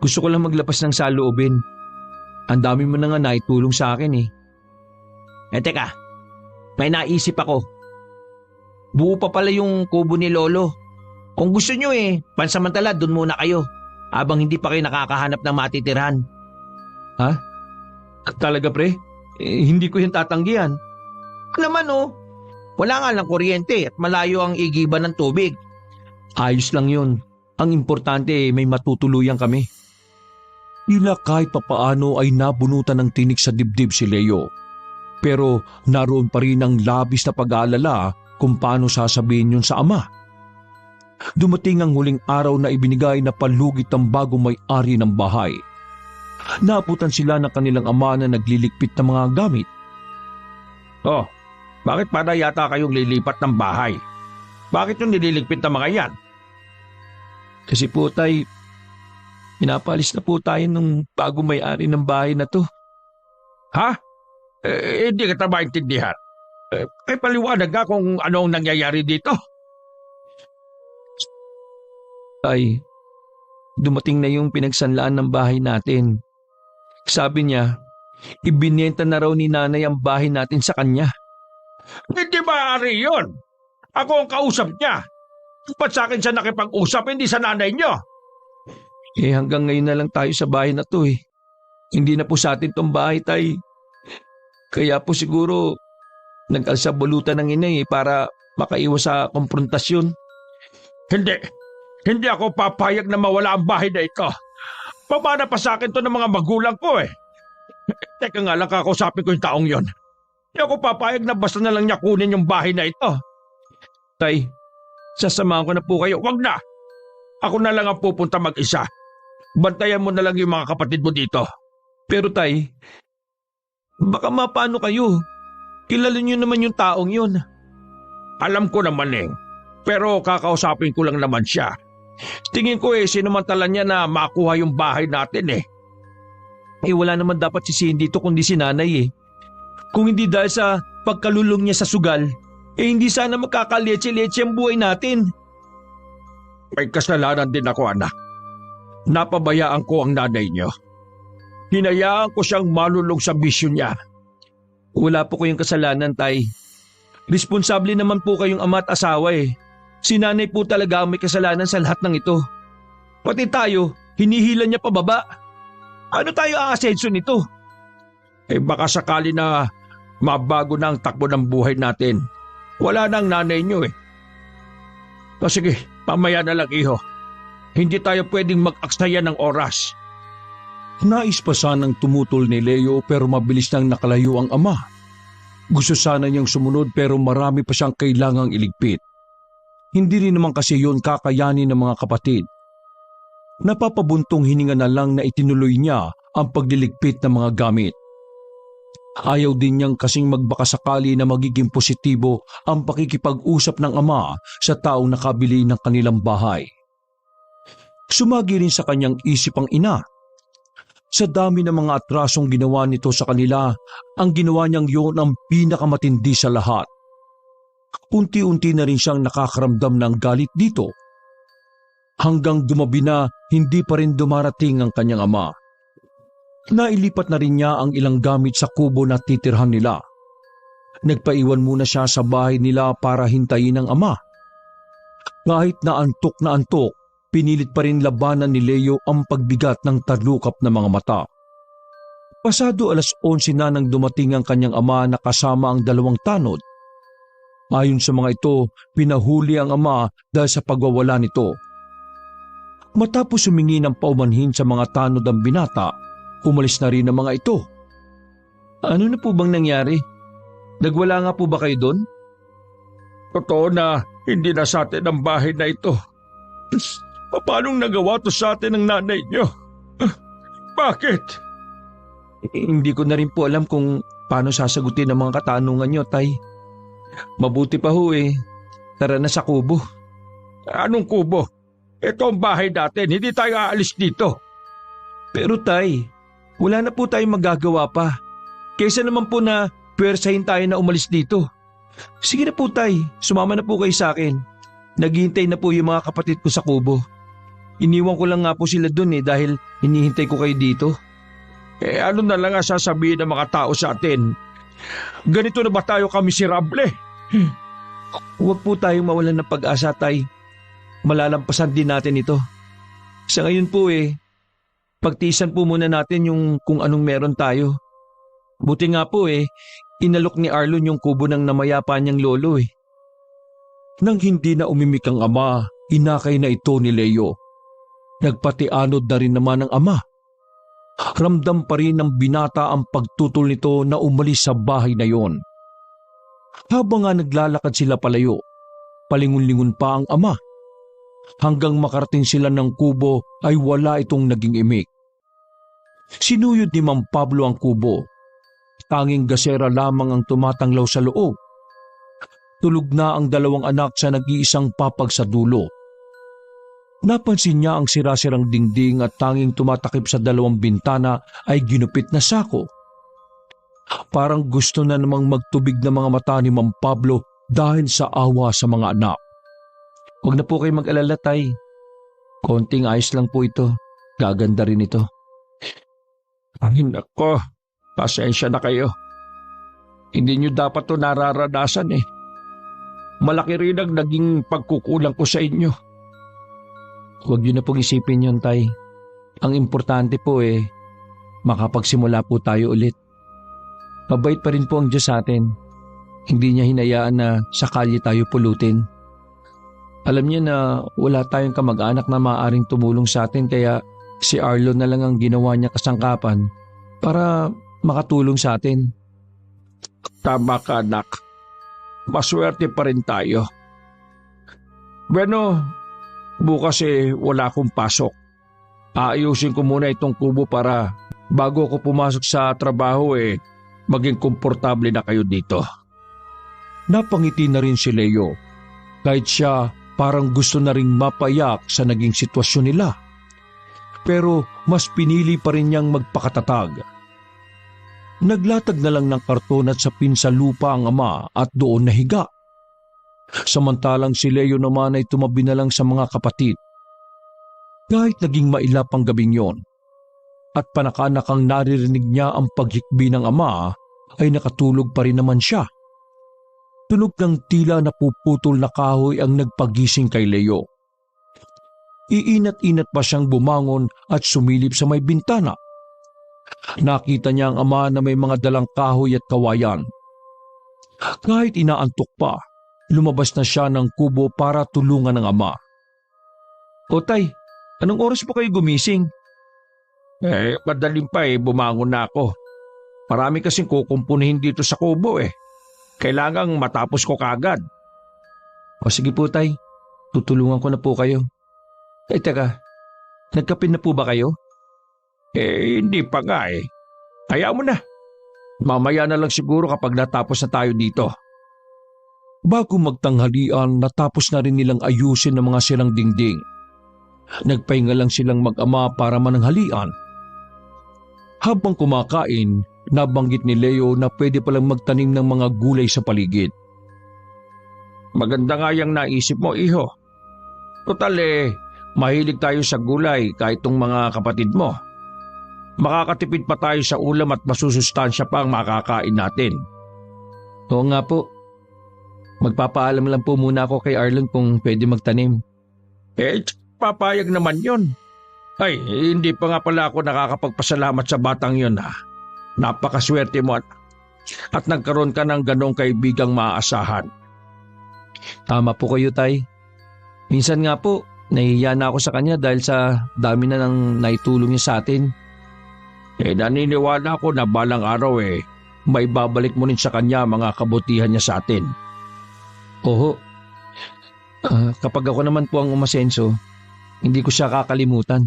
Gusto ko lang maglapas ng saloobin. Ang dami mo na nga naitulong sa akin eh. Teka, may naisip ako. Buo pa pala yung kubo ni Lolo. Kung gusto nyo pansamantala dun muna kayo habang hindi pa kayo nakakahanap ng matitirhan. Ha? Talaga, pre? Hindi ko yung tatanggihan. Naman wala nga lang kuryente at malayo ang igiban ng tubig. Ayos lang yun. Ang importante may matutuluyan kami. Tila kahit papaano ay nabunutan ng tinik sa dibdib si Leo. Pero naroon pa rin ang labis na pag-aalala kung paano sasabihin yun sa ama. Dumating ang huling araw na ibinigay na palugit ng bagong may-ari ng bahay. Naabutan sila ng kanilang ama na nagliligpit ng mga gamit. Oh, bakit para yata kayong lilipat ng bahay? Bakit yung nililigpit ng mga yan? Kasi po tay, pinapalis na po tayo ng bagong may-ari ng bahay na to. Ha? Hindi kita maintindihan. Paliwanag ka kung ano ang nangyayari dito. Tay, dumating na yung pinagsanlaan ng bahay natin. Sabi niya, ibinenta na raw ni nanay ang bahay natin sa kanya. Hindi maaari yun. Ako ang kausap niya. Ba't sa akin siya nakipag-usap, hindi sa nanay niyo? Hanggang ngayon na lang tayo sa bahay na to eh. Hindi na po sa atin tong bahay, tay. Kaya po siguro nag-alsabulutan ng ina para makaiwas sa konfrontasyon. Hindi ako papayag na mawala ang bahay na ito. Pamana pa sa akin to ng mga magulang ko Teka nga lang, kakausapin ko yung taong yon. Hindi ako papayag na basta na lang niya kunin yung bahay na ito. Tay, sasamahan ko na po kayo. Wag na! Ako na lang ang pupunta mag-isa. Bantayan mo na lang yung mga kapatid mo dito. Pero tay, baka mapano kayo? Kilala niyo naman yung taong yun. Alam ko naman pero kakausapin ko lang naman siya. Tingin ko sinumantala niya na makuha yung bahay natin Wala naman dapat si Cindy dito kundi si nanay Kung hindi dahil sa pagkalulong niya sa sugal, hindi sana magkakaletse-letse ang buhay natin. May kasalanan din ako, anak. Napabayaan ko ang nanay niyo. Hinayaan ko siyang malulong sa bisyo niya. Wala po kayong kasalanan, tay. Responsable naman po kayong ama at asawa Si nanay po talaga ang may kasalanan sa lahat ng ito. Pati tayo, hinihila niya pababa. Ano tayo aasenso nito? Baka sakali na mabago na ang takbo ng buhay natin. Wala na ang nanay niyo O sige, pamaya na lang iho. Hindi tayo pwedeng mag-aksaya ng oras. Nais pa sanang tumutol ni Leo pero mabilis nang nakalayo ang ama. Gusto sana niyang sumunod pero marami pa siyang kailangang iligpit. Hindi rin naman kasi yun kakayanin ng mga kapatid. Napapabuntong hininga na lang na itinuloy niya ang pagliligpit ng mga gamit. Ayaw din niyang kasing magbakasakali na magiging positibo ang pakikipag-usap ng ama sa taong nakabili ng kanilang bahay. Sumagi rin sa kanyang isip ang ina. Sa dami ng mga atrasong ginawa nito sa kanila, ang ginawa niyang yun ang pinakamatindi sa lahat. Unti-unti na rin siyang nakakaramdam ng galit dito. Hanggang dumabi na hindi pa rin dumarating ang kanyang ama. Nailipat na rin niya ang ilang gamit sa kubo na titirhan nila. Nagpaiwan muna siya sa bahay nila para hintayin ang ama. Kahit na antok, pinilit pa rin labanan ni Leo ang pagbigat ng talukap na mga mata. Pasado 11:00 na nang dumating ang kanyang ama na kasama ang 2 tanod. Ayon sa mga ito, pinahuli ang ama dahil sa pagwawala nito. Matapos humingi ng paumanhin sa mga tanod ang binata, umalis na rin ang mga ito. Ano na po bang nangyari? Nagwala nga po ba kayo doon? Totoo na hindi na sa atin ang bahay na ito. Paano nagawa to sa atin ng nanay niyo? Bakit? Hindi ko na rin po alam kung paano sasagutin ang mga katanungan niyo, tay. Mabuti pa ho tara na sa kubo. Anong kubo? Ito ang bahay natin, hindi tayo aalis dito. Pero tay, wala na po tayong magagawa pa. Kaysa naman po na pwersahin tayo na umalis dito. Sige na po tay, sumama na po kayo sa akin. Naghihintay na po yung mga kapatid ko sa kubo. Iniwan ko lang nga po sila dun dahil hinihintay ko kayo dito. Ano na lang ang sasabihin ng mga tao sa atin? Ganito na ba tayo kamiserable? Huwag po tayong mawalan ng pag-asa, Tay. Malalampasan din natin ito. Sa ngayon po pagtiisan po muna natin yung kung anong meron tayo. Buti nga po inalok ni Arlon yung kubo ng namayapa niyang lolo. Nang hindi na umimik ang ama, inakay na ito ni Leo. Nagpatianod na rin naman ang ama. Ramdam pa rin ng binata ang pagtutol nito na umalis sa bahay na yon. Habang nga naglalakad sila palayo, palingon-lingon pa ang ama. Hanggang makarating sila ng kubo ay wala itong naging imik. Sinuyod ni Mang Pablo ang kubo. Tanging gasera lamang ang tumatanglaw sa loob. Tulog na ang dalawang anak sa nag-iisang papag sa dulo. Napansin niya ang sirasirang dingding at tanging tumatakip sa dalawang bintana ay ginupit na sako. Parang gusto na namang magtubig ng mga mata ni Mang Pablo dahil sa awa sa mga anak. Huwag na po kayo mag-alala, Tay. Konting ayos lang po ito. Gaganda rin ito. Ay nako, pasensya na kayo. Hindi nyo dapat to nararanasan Malaki rin ang naging pagkukulang ko sa inyo. Huwag niyo na pong isipin yun, Tay. Ang importante po makapagsimula po tayo ulit. Mabait pa rin po ang Diyos sa atin. Hindi niya hinayaan na sa kalye tayo pulutin. Alam niya na wala tayong kamag-anak na maaaring tumulong sa atin kaya si Arlon na lang ang ginawa niya kasangkapan para makatulong sa atin. Tama ka, anak. Maswerte pa rin tayo. Bueno, bukas wala akong pasok. Aayusin ko muna itong kubo para bago ako pumasok sa trabaho maging komportable na kayo dito. Napangiti na rin si Leo. Kahit siya parang gusto na ring mapayak sa naging sitwasyon nila. Pero mas pinili pa rin niyang magpakatatag. Naglatag na lang ng karton at sapin sa lupa ang ama at doon nahiga. Samantalang si Leo naman ay tumabi na lang sa mga kapatid. Kahit naging mailap ang gabing yon at panakanakang naririnig niya ang paghikbi ng ama ay nakatulog pa rin naman siya. Tunog ng tila napuputol na kahoy ang nagpagising kay Leo. Iinat-inat pa siyang bumangon at sumilip sa may bintana. Nakita niya ang ama na may mga dalang kahoy at kawayan. Kahit inaantok pa, lumabas na siya ng kubo para tulungan ng ama. O Tay, anong oras po kayo gumising? Madaling pa bumangon na ako. Marami kasing kukumpunihin dito sa kubo Kailangang matapos ko kagad. O sige po, Tay, tutulungan ko na po kayo. Teka, nagkape na po ba kayo? Hindi pa nga Kaya mo na. Mamaya na lang siguro kapag natapos na tayo dito. Bago magtanghalian, natapos na rin nilang ayusin ang mga silang dingding. Nagpahinga lang silang mag-ama para mananghalian. Habang kumakain, nabanggit ni Leo na pwede palang magtanim ng mga gulay sa paligid. Maganda nga yung naisip mo, iho. Total mahilig tayo sa gulay kahit tong mga kapatid mo. Makakatipid pa tayo sa ulam at masusustansya pa ang makakain natin. Oo nga po. Magpapaalam lang po muna ako kay Arlon kung pwede magtanim. Papayag naman yon. Ay, hindi pa nga pala ako nakakapagpasalamat sa batang yon Napakaswerte mo at nagkaroon ka ng ganong kaibigang maaasahan. Tama po kayo, Tay. Minsan nga po, nahihiya na ako sa kanya dahil sa dami na nang naitulong niya sa atin. Naniniwala ako na balang araw may babalik mo rin sa kanya mga kabutihan niya sa atin. Oo. Kapag ako naman po ang umasenso, hindi ko siya kakalimutan.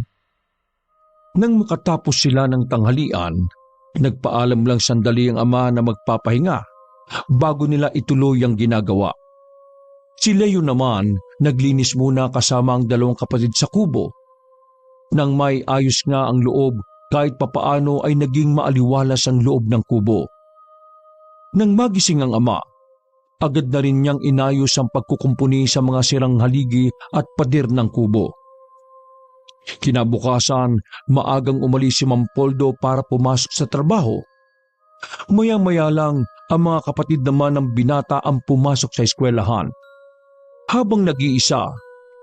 Nang makatapos sila ng tanghalian, nagpaalam lang sandali ang ama na magpapahinga bago nila ituloy ang ginagawa. Si Leo naman naglinis muna kasama ang dalawang kapatid sa kubo. Nang may ayos nga ang loob, kahit papaano ay naging maaliwalas ang loob ng kubo. Nang magising ang ama, Agad na rin niyang inayos ang pagkukumpuni sa mga sirang haligi at pader ng kubo. Kinabukasan, maagang umalis si Mampoldo para pumasok sa trabaho. Maya-maya lang, ang mga kapatid naman ng binata ang pumasok sa eskwelahan. Habang nag-iisa,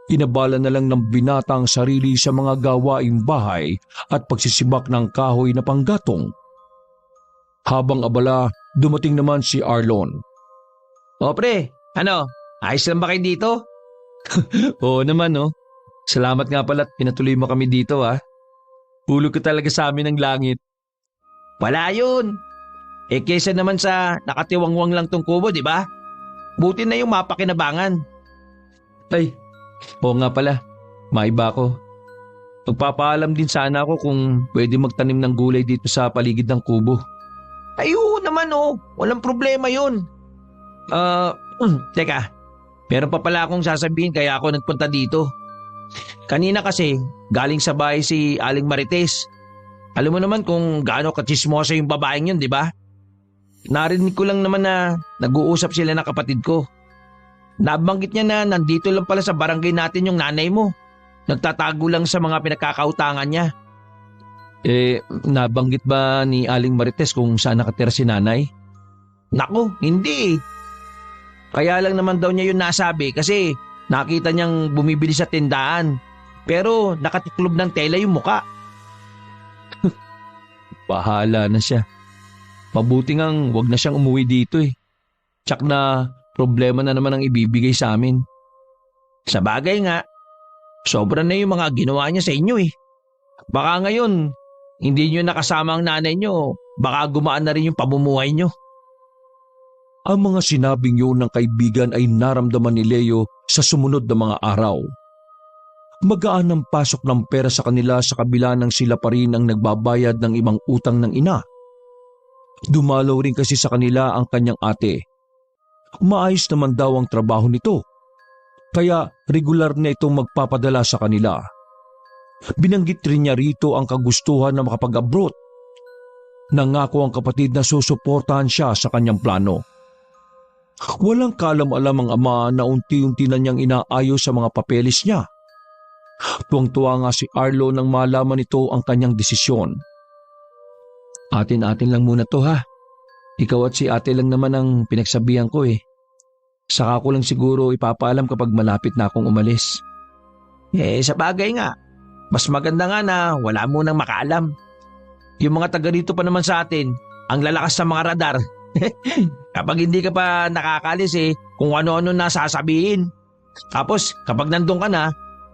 inabala na lang ng binata ang sarili sa mga gawaing bahay at pagsisibak ng kahoy na panggatong. Habang abala, dumating naman si Arlon. O pre, ano? Ayos lang ba kayo dito? Oo naman, no? Salamat nga pala at pinatuloy mo kami dito, ha? Hulog ka talaga sa amin ng langit. Wala yun. Kesa naman sa nakatiwangwang lang tong kubo, di ba? Buti na yung mapakinabangan. Ay, oo nga pala. Maiba ko. Magpapaalam din sana ako kung pwede magtanim ng gulay dito sa paligid ng kubo. Ay, oo naman walang problema yun. Teka, meron pa pala akong sasabihin kaya ako nagpunta dito. Kanina kasi, galing sa bahay si Aling Marites. Alam mo naman kung gaano katsismosa yung babaeng yun, di ba? Narinig ko lang naman na nag-uusap sila ng kapatid ko. Nabanggit niya na nandito lang pala sa barangay natin yung nanay mo. Nagtatago lang sa mga pinagkakautangan niya. Nabanggit ba ni Aling Marites kung saan nakatira si nanay? Naku, hindi. Kaya lang naman daw niya yun nasabi kasi nakita niyang bumibili sa tindahan. Pero nakatiklob ng tela yung muka. Bahala na siya. Mabuti ngang wag na siyang umuwi dito eh. Tsak na problema na naman ang ibibigay sa amin. Sa bagay nga, sobra na yung mga ginawa niya sa inyo eh. Baka ngayon, hindi niyo nakasama ang nanay niyo, baka gumaan na rin yung pamumuhay niyo. Ang mga sinabing yun ng kaibigan ay naramdaman ni Leo sa sumunod na mga araw. Magaan ang pasok ng pera sa kanila sa kabila ng sila pa rin ang nagbabayad ng ibang utang ng ina. Dumalaw rin kasi sa kanila ang kanyang ate. Maayos naman daw ang trabaho nito. Kaya regular na itong magpapadala sa kanila. Binanggit rin niya rito ang kagustuhan na makapag-abroad. Nangako ang kapatid na susuportahan siya sa kanyang plano. Walang kaalam-alam ang ama na unti-unti na niyang inaayos sa mga papeles niya. Tuwang-tuwa nga si Arlo nang malaman nito ang kanyang desisyon. Atin-atin lang muna to ha. Ikaw at si ate lang naman ang pinagsabihan ko eh. Saka ko lang siguro ipapaalam kapag malapit na akong umalis. Sa bagay nga, mas maganda nga na wala munang makaalam. Yung mga taga rito pa naman sa atin, ang lalakas sa mga radar. Kapag hindi ka pa nakakalis kung ano-ano na sasabihin. Tapos kapag nandun ka na,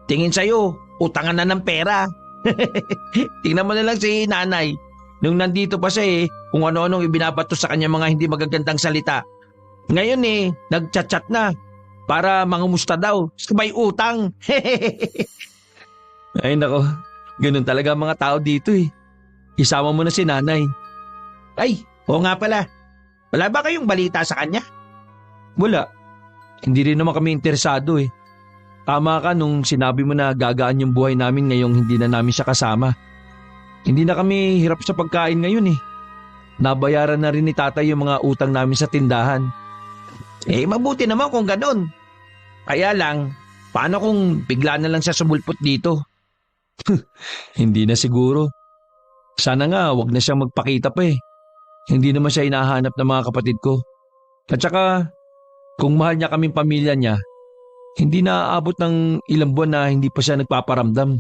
tingin sa'yo, utangan na ng pera. Tingnan mo na lang si nanay. Nung nandito pa siya kung ano-anong ibinabato sa kanya mga hindi magagandang salita. Ngayon nagchat-chat na para mangumusta daw. May utang. Ay nako, ganun talaga ang mga tao dito eh. Isama mo na si nanay. Ay, oo nga pala. Wala ba kayong balita sa kanya? Wala. Hindi rin naman kami interesado eh. Tama ka nung sinabi mo na gagaan yung buhay namin ngayong hindi na namin siya kasama. Hindi na kami hirap sa pagkain ngayon eh. Nabayaran na rin ni tatay yung mga utang namin sa tindahan. Mabuti naman kung ganun. Kaya lang, paano kung bigla na lang siya sumulpot dito? Hindi na siguro. Sana nga wag na siyang magpakita pa eh. Hindi naman siya hinahanap ng mga kapatid ko. At saka, kung mahal niya kaming pamilya niya, hindi na aabot ng ilang buwan na hindi pa siya nagpaparamdam.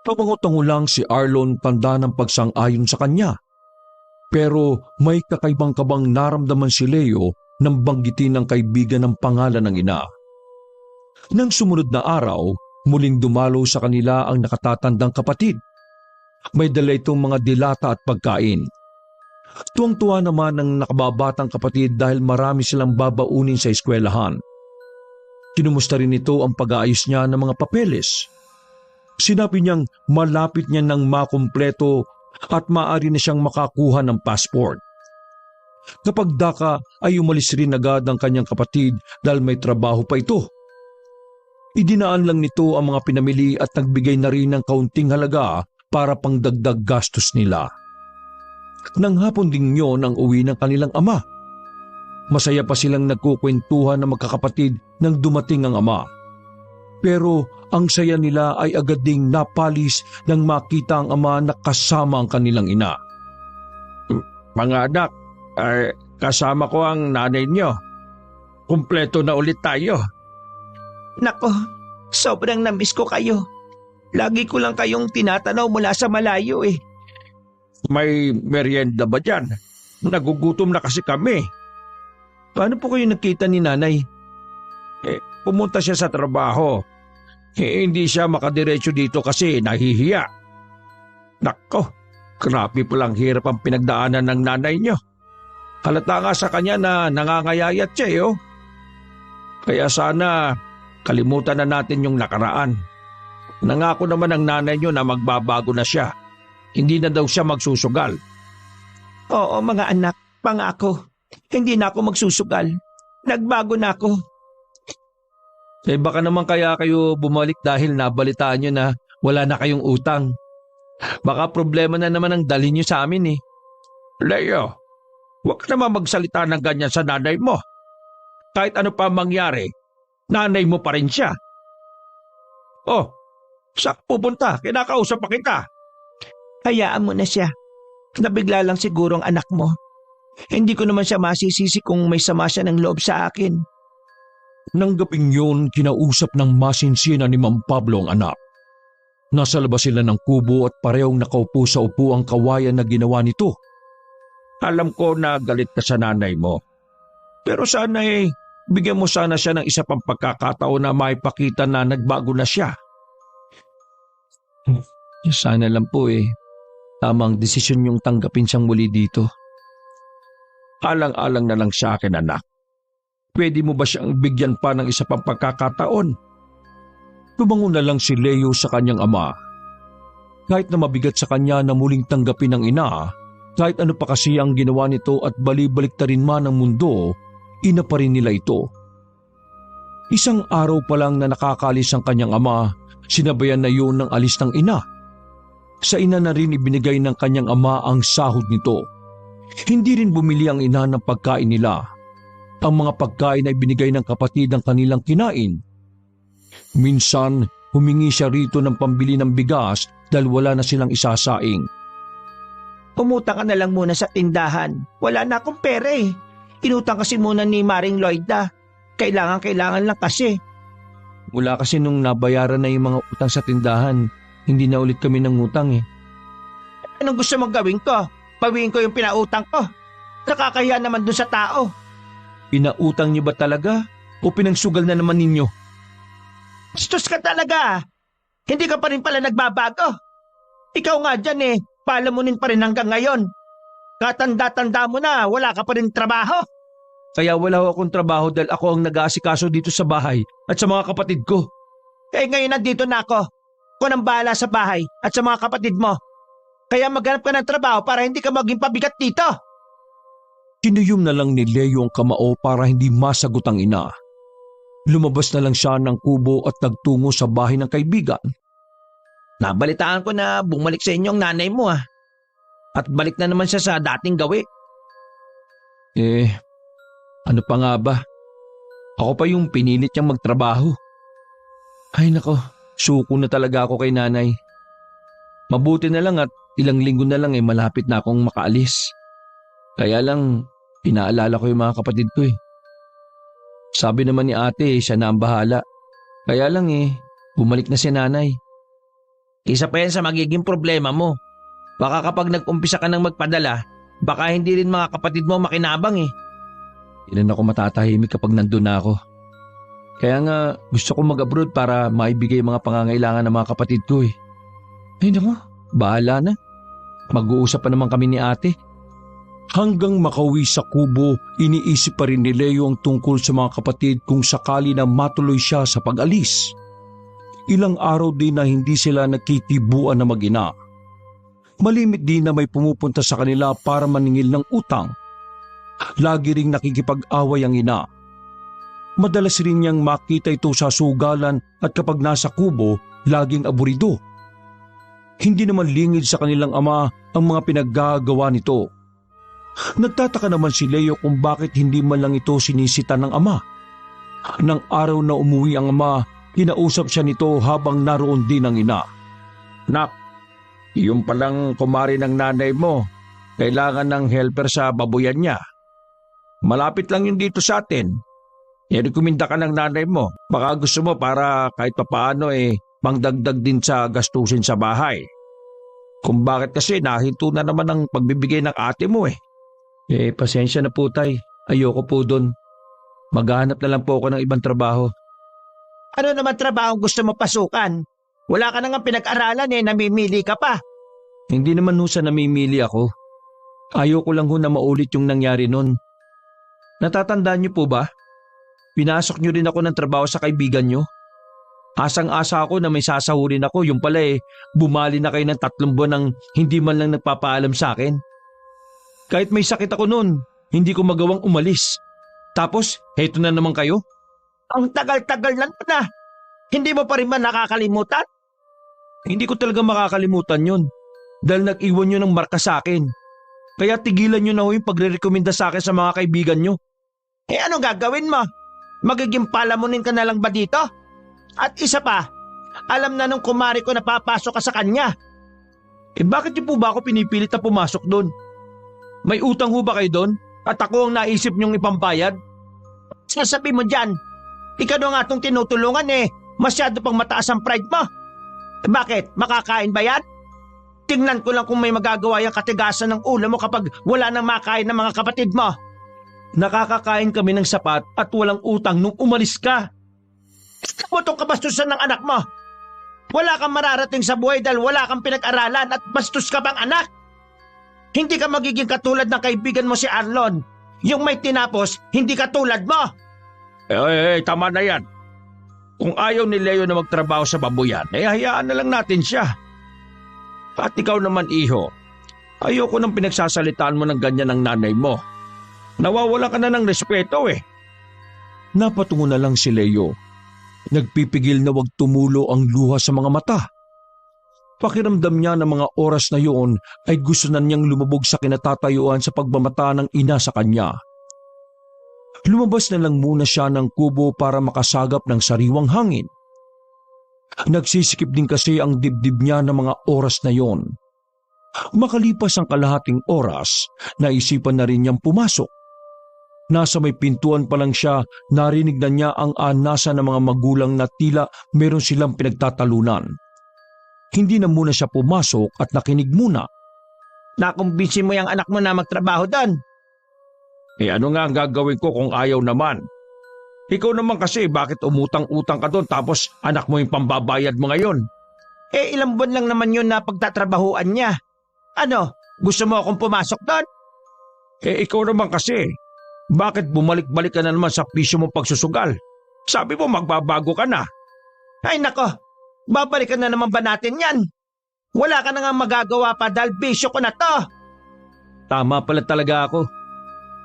Tamango-tango lang si Arlon tanda ng pagsang-ayon sa kanya. Pero may kakaibang-kabang naramdaman si Leo nang banggitin ng kaibigan ng pangalan ng ina. Nang sumunod na araw, muling dumalo sa kanila ang nakatatandang kapatid. May dala itong mga dilata at pagkain. Tuwang-tuwa naman ang nakababatang kapatid dahil marami silang babaunin sa eskwelahan. Kinumusta rin ito ang pag-aayos niya ng mga papeles. Sinabi niyang malapit niya nang makumpleto at maaari na siyang makakuha ng passport. Kapag daka ay umalis rin agad ang kanyang kapatid dahil may trabaho pa ito. Idinaan lang nito ang mga pinamili at nagbigay na rin ng kaunting halaga para pangdagdag gastos nila. Nang hapon din yun ang uwi ng kanilang ama. Masaya pa silang nagkukwentuhan na magkakapatid nang dumating ang ama. Pero ang saya nila ay agad ding napalis nang makita ang ama na kasama ang kanilang ina. Mga anak, kasama ko ang nanay niyo. Kumpleto na ulit tayo. Nako, sobrang namiss ko kayo. Lagi ko lang kayong tinatanaw mula sa malayo eh. May merienda ba dyan? Nagugutom na kasi kami. Paano po kayo nakita ni nanay? Pumunta siya sa trabaho. Hindi siya makadiretso dito kasi nahihiya. Nako, grabe palang hirap ang pinagdaanan ng nanay niyo. Halata nga sa kanya na nangangayayat siya eh. Kaya sana kalimutan na natin yung nakaraan. Nangako naman ang nanay niyo na magbabago na siya. Hindi na daw siya magsusugal. Oo mga anak, pangako. Hindi na ako magsusugal. Nagbago na ako. Baka naman kaya kayo bumalik dahil nabalitaan nyo na wala na kayong utang. Baka problema na naman ang dalhin nyo sa amin eh. Leo, huwag ka naman magsalita ng ganyan sa nanay mo. Kahit ano pa mangyari, nanay mo pa rin siya. Oh, saan pupunta? Kinakausap pa kita. Hayaan mo na siya. Nabigla lang siguro ang anak mo. Hindi ko naman siya masisisi kung may sama siya ng loob sa akin. Nang gabing yun, kinausap ng masinsina ni Mang Pablo ang anak. Nasa labas sila ng kubo at parehong nakaupo sa upuang kawayan na ginawa nito. Alam ko na galit ka sa nanay mo. Pero sana bigyan mo sana siya ng isa pang pagkakataon na maipakita na nagbago na siya. Sana lang po tamang desisyon yung tanggapin siyang muli dito. Alang-alang na lang sa akin, anak. Pwede mo ba siyang bigyan pa ng isa pang pagkakataon? Lumango na lang si Leo sa kanyang ama. Kahit na mabigat sa kanya na muling tanggapin ng ina, kahit ano pa kasi ang ginawa nito at balibalik ta rin man ang mundo, ina pa rin nila ito. Isang araw pa lang na nakakalis ang kanyang ama, sinabayan na yun ng alis ng ina. Sa ina na rin ibinigay ng kanyang ama ang sahod nito. Hindi rin bumili ang ina ng pagkain nila. Ang mga pagkain ay binigay ng kapatid ang kanilang kinain. Minsan, humingi siya rito ng pambili ng bigas dahil wala na silang isasaing. Umutang ka na lang muna sa tindahan. Wala na akong pera eh. Inutang kasi muna ni Maring Lloyda. Kailangan lang kasi. Mula kasi nung nabayaran na yung mga utang sa tindahan, hindi na ulit kami nangutang eh. Anong gusto mong gawin ko? Bawiin ko yung pinautang ko. Nakakahiya naman dun sa tao. Pinautang niyo ba talaga? O pinangsugal na naman ninyo? Bastos ka talaga. Hindi ka pa rin pala nagbabago. Ikaw nga dyan palamunin pa rin hanggang ngayon. Katanda-tanda mo na, wala ka pa rin trabaho. Kaya wala akong trabaho dahil ako ang nag-aasikaso dito sa bahay at sa mga kapatid ko. Ngayon nandito na ako. Ako nang bahala sa bahay at sa mga kapatid mo. Kaya maghanap ka ng trabaho para hindi ka maging pabigat dito. Kinuyom na lang ni Leo ang kamao para hindi masagot ang ina. Lumabas na lang siya ng kubo at nagtungo sa bahay ng kaibigan. Nabalitaan ko na bumalik sa inyo ang nanay mo At balik na naman siya sa dating gawi. Ano pa nga ba? Ako pa yung pinilit niyang magtrabaho. Ay nako, suko na talaga ako kay nanay. Mabuti na lang at ilang linggo na lang malapit na akong makaalis. Kaya lang, pinaalala ko yung mga kapatid ko Sabi naman ni ate, siya na ang bahala. Kaya lang bumalik na si nanay. Isa pa yan sa magiging problema mo. Baka kapag nag-umpisa ka ng magpadala, baka hindi rin mga kapatid mo makinabang Ilan ako matatahimik kapag nandun na ako. Kaya nga gusto ko mag-abroad para maibigay mga pangangailangan ng mga kapatid ko Ay naku, bahala na. Mag-uusap pa naman kami ni ate. Hanggang makauwi sa kubo, iniisip pa rin ni Leo ang tungkol sa mga kapatid kung sakali na matuloy siya sa pag-alis. Ilang araw din na hindi sila nagkitibuan na mag-ina. Malimit din na may pumupunta sa kanila para maningil ng utang. Lagi ring nakikipag-away ang ina. Madalas rin niyang makita ito sa sugalan at kapag nasa kubo, laging aburido. Hindi naman lingid sa kanilang ama ang mga pinaggagawa nito. Nagtataka naman si Leo kung bakit hindi man lang ito sinisita ng ama. Nang araw na umuwi ang ama, kinausap siya nito habang naroon din ang ina. Nak, yung palang kumari ng nanay mo, kailangan ng helper sa babuyan niya. Malapit lang yun dito sa atin. I-recommenda ka ng nanay mo. Baka gusto mo para kahit papaano pangdagdag din sa gastusin sa bahay. Kung bakit kasi nahinto na naman ang pagbibigay ng ate mo eh. Pasensya na po tay. Ayoko po doon. Maghahanap na lang po ako ng ibang trabaho. Ano naman trabaho gusto mo pasukan? Wala ka na nga pinag-aralan namimili ka pa. Hindi naman ho sa namimili ako. Ayoko lang ho na maulit yung nangyari nun. Natatandaan niyo po ba? Pinasok niyo rin ako ng trabaho sa kaibigan niyo. Asang-asa ako na may sasahurin ako. Yung pala bumali na kayo ng 3 buwan nang hindi man lang nagpapaalam sa akin. Kahit may sakit ako noon, hindi ko magawang umalis. Tapos, heto na naman kayo. Ang tagal-tagal lang na. Hindi mo pa rin ba nakakalimutan? Hindi ko talaga makakalimutan yun. Dahil nag-iwan nyo ng marka sa akin. Kaya tigilan nyo na ho yung pagre-rekomenda sa akin sa mga kaibigan nyo. Ano gagawin mo? Magiging palamunin ka na lang ba dito? At isa pa, alam na nung kumari ko na papasok ka sa kanya. Bakit nyo po ba ako pinipilit na pumasok doon? May utang ho ba kayo doon? At ako ang naisip nyong ipambayad? Sasabi mo dyan, ikaw na nga itong tinutulungan masyado pang mataas ang pride mo. Bakit? Makakain ba yan? Tingnan ko lang kung may magagawa yung katigasan ng ulo mo kapag wala nang makain ng mga kapatid mo. Nakakakain kami ng sapat at walang utang nung umalis ka. Mo itong kabastusan ng anak mo. Wala kang mararating sa buhay dahil wala kang pinag-aralan at bastos ka pang anak. Hindi ka magiging katulad ng kaibigan mo si Arlon. Yung may tinapos, hindi katulad mo. Tama na yan. Kung ayaw ni Leo na magtrabaho sa babuyan, hayaan na lang natin siya. At ikaw naman, iho, ayoko nang pinagsasalitaan mo ng ganyan ng nanay mo. Nawawala ka na ng respeto Napatungo na lang si Leo. Nagpipigil na wag tumulo ang luha sa mga mata. Pakiramdam niya na mga oras na yun ay gusto na niyang lumubog sa kinatatayuan sa pagmamata ng ina sa kanya. Lumabas na lang muna siya ng kubo para makasagap ng sariwang hangin. Nagsisikip din kasi ang dibdib niya ng mga oras na yon. Makalipas ang kalahating oras, naisipan na rin niyang pumasok. Nasa may pintuan pa lang siya, narinig na niya ang anasa ng mga magulang na tila meron silang pinagtatalunan. Hindi na muna siya pumasok at nakinig muna. Nakumbinsi mo yung anak mo na magtrabaho doon. Ano nga ang gagawin ko kung ayaw naman? Ikaw naman kasi bakit umutang-utang ka doon tapos anak mo yung pambabayad mo ngayon? Ilang buwan lang naman yun na pagtatrabahuan niya. Ano, gusto mo akong pumasok doon? Ikaw naman kasi, bakit bumalik-balik ka na naman sa pisyo mong pagsusugal? Sabi mo magbabago ka na. Ay nako, babalikan na naman ba natin yan? Wala ka na nga magagawa pa dahil bisyo ko na to. Tama pala talaga ako.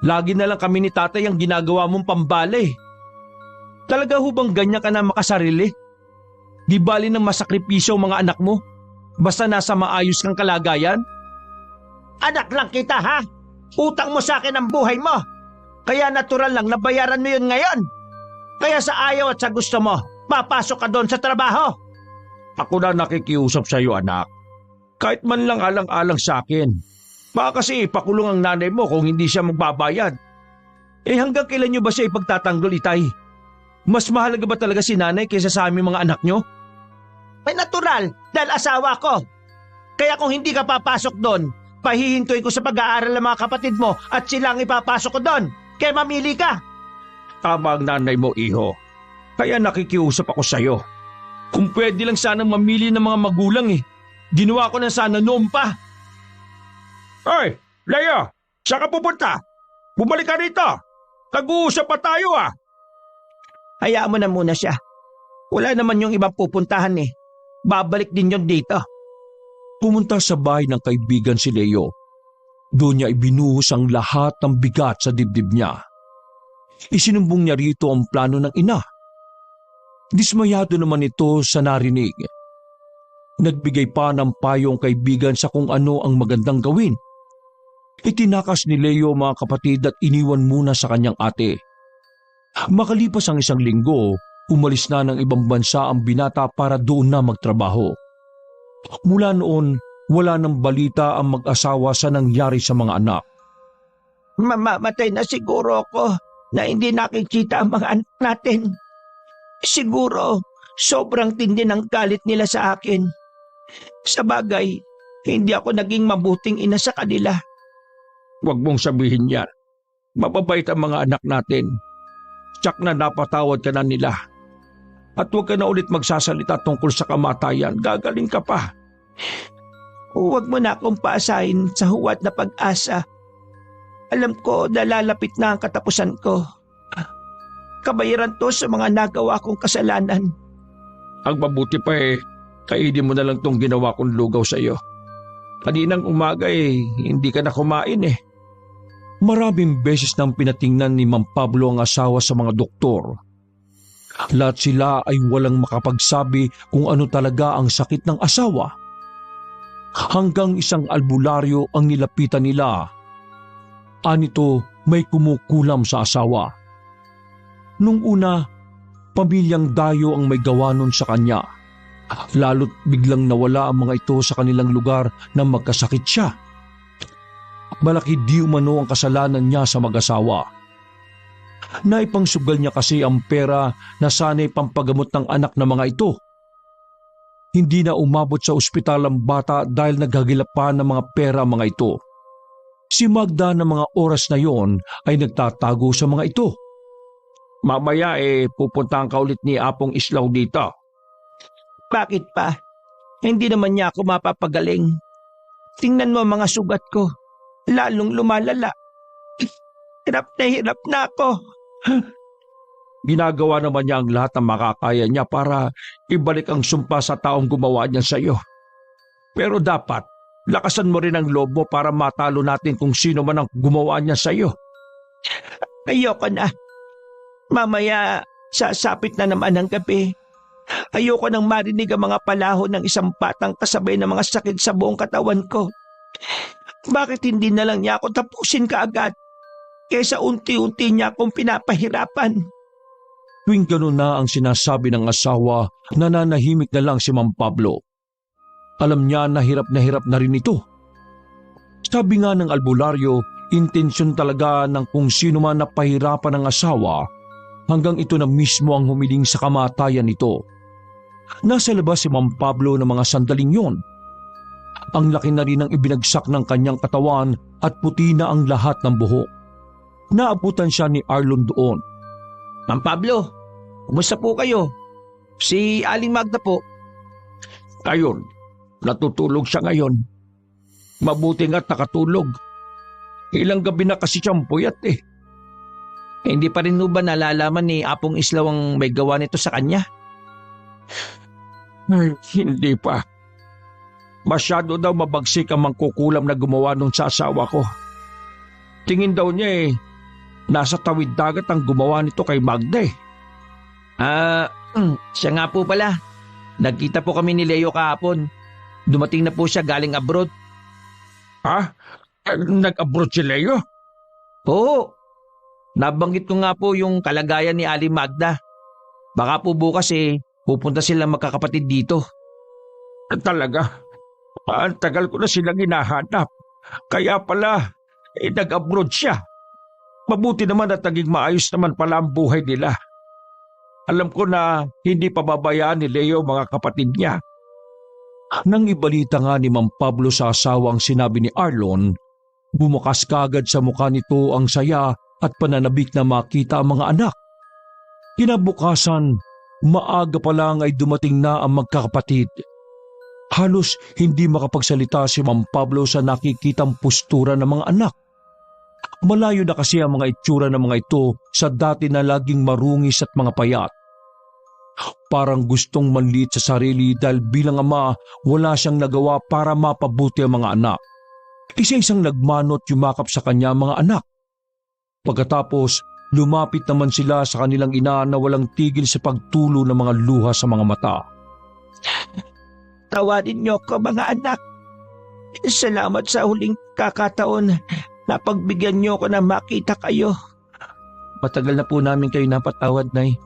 Lagi na lang kami ni tatay ang ginagawa mong pambale. Talaga ho bang ganyan ka na makasarili? Di bali ng masakripisyo ang mga anak mo? Basta nasa maayos kang kalagayan? Anak lang kita ha? Utang mo sa akin ang buhay mo. Kaya natural lang na bayaran mo yun ngayon. Kaya sa ayaw at sa gusto mo, papasok ka doon sa trabaho. Ako na nakikiusap sa iyo, anak. Kahit man lang alang-alang sa akin. Baka kasi ipakulong ang nanay mo kung hindi siya magbabayad. Hanggang kailan nyo ba siya ipagtatanggol, itay? Mas mahalaga ba talaga si nanay kaysa sa aming mga anak nyo? May natural dahil asawa ko. Kaya kung hindi ka papasok doon, pahihintuin ko sa pag-aaral ng mga kapatid mo at silang ipapasok ko doon. Kaya mamili ka. Tama ang nanay mo, iho. Kaya nakikiusap ako sa iyo. Kung pwede lang sanang mamili ng mga magulang Ginawa ko na sana noon pa. Hoy, Leo, saan ka pupunta? Bumalik ka rito. Nag-uusap pa tayo Hayaan mo na muna siya. Wala naman yung ibang pupuntahan Babalik din yun dito. Pumunta sa bahay ng kaibigan si Leo. Doon niya ibinuhos ang lahat ng bigat sa dibdib niya. Isinumbong niya rito ang plano ng ina. Dismayado naman ito sa narinig. Nagbigay pa ng payo ang kaibigan sa kung ano ang magandang gawin. Itinakas ni Leo ang mga kapatid at iniwan muna sa kanyang ate. Makalipas ang 1 linggo, umalis na ng ibang bansa ang binata para doon na magtrabaho. Mula noon, wala nang balita ang mag-asawa sa nangyari sa mga anak. Mamamatay na siguro ako na hindi nakikita ang mga anak natin. Siguro, sobrang tindi ng galit nila sa akin. Sa bagay, hindi ako naging mabuting ina sa kanila. Huwag mong sabihin yan. Mababait ang mga anak natin. Tsak na napatawad ka na nila. At huwag ka na ulit magsasalita tungkol sa kamatayan. Gagaling ka pa. Huwag mo na akong paasahin sa huwad na pag-asa. Alam ko na lalapit na ang katapusan ko. Kabayaran to sa mga nagawa kong kasalanan. Ang mabuti pa kainin mo na lang tong ginawa kong lugaw sa iyo. Kaninang umaga hindi ka na kumain Maraming beses nang pinatingnan ni Mang Pablo ang asawa sa mga doktor. Lahat sila ay walang makapagsabi kung ano talaga ang sakit ng asawa. Hanggang isang albularyo ang nilapitan nila. Anito may kumukulam sa asawa. Nung una, pamilyang Dayo ang may gawa nun sa kanya. Lalo't biglang nawala ang mga ito sa kanilang lugar na magkasakit siya. Malaki di umano ang kasalanan niya sa mag-asawa. Naipangsugal niya kasi ang pera na sana'y pampagamot ng anak na mga ito. Hindi na umabot sa ospital ang bata dahil naghagilapan ng mga pera mga ito. Si Magda na mga oras na yon ay nagtatago sa mga ito. Mamaya pupuntahan ka ulit ni Apong Islaw dito. Bakit pa? Hindi naman niya ako mapapagaling. Tingnan mo ang mga sugat ko. Lalong lumalala. Hirap na ako. Ginagawa naman niya ang lahat ng makakaya niya para ibalik ang sumpa sa taong gumawa niya sa iyo. Pero dapat, lakasan mo rin ang loob mo para matalo natin kung sino man ang gumawa niya sa iyo. Ayoko na. Mamaya, sasapit na naman ang gabi. Ayoko nang marinig ang mga palahon ng isang batang kasabay ng mga sakit sa buong katawan ko. Bakit hindi na lang niya ako tapusin kaagad? Kaysa unti-unti niya akong pinapahirapan. Tuwing gano'n na ang sinasabi ng asawa, nananahimik na lang si Mang Pablo. Alam niya na hirap na rin ito. Sabi nga ng albularyo, intensyon talaga ng kung sino man napahirapan ng asawa hanggang ito na mismo ang humiling sa kamatayan nito. Nasa labas si Mang Pablo ng mga sandaling yon. Ang laki na rin ang ibinagsak ng kanyang katawan at puti na ang lahat ng buhok. Naabutan siya ni Arlon doon. Mang Pablo, kumusta po kayo? Si Aling Magda po. Ayun, natutulog siya ngayon. Mabuti nga't nakatulog. Ilang gabi na kasi siyang puyat Hindi pa rin ba nalalaman ni Apong Islaw ang may gawa nito sa kanya? Ay, hindi pa. Masyado daw mabagsik ang mangkukulam na gumawa nun sa asawa ko. Tingin daw niya nasa tawid dagat ang gumawa nito kay Magda Siya nga po pala. Nagkita po kami ni Leo kahapon. Dumating na po siya galing abroad. Ha? Nag-abroad si Leo? Oo. Nabanggit ko nga po yung kalagayan ni Aling Magda. Baka po bukas pupunta silang magkakapatid dito. Talaga? Ang tagal ko na silang hinahanap. Kaya pala, nag-abroad siya. Mabuti naman at naging maayos naman pala ang buhay nila. Alam ko na hindi pababayaan ni Leo mga kapatid niya. Nang ibalita nga ni Mang Pablo sa asawang sinabi ni Arlon, bumukas kagad sa mukha nito ang saya at pananabik na makita ang mga anak. Kinabukasan, maaga pa lang ay dumating na ang magkakapatid. Halos hindi makapagsalita si Mang Pablo sa nakikitang postura ng mga anak. Malayo na kasi ang mga itsura ng mga ito sa dati na laging marungis at mga payat. Parang gustong manliit sa sarili dahil bilang ama wala siyang nagawa para mapabuti ang mga anak. Isa-isang nagmanot yumakap sa kanya mga anak. Pagkatapos, lumapit naman sila sa kanilang ina na walang tigil sa pagtulo ng mga luha sa mga mata. Tawarin niyo ko mga anak. Salamat sa huling kakataon Napagbigyan niyo ko na makita kayo. Matagal na po namin kayo napatawad, Nay.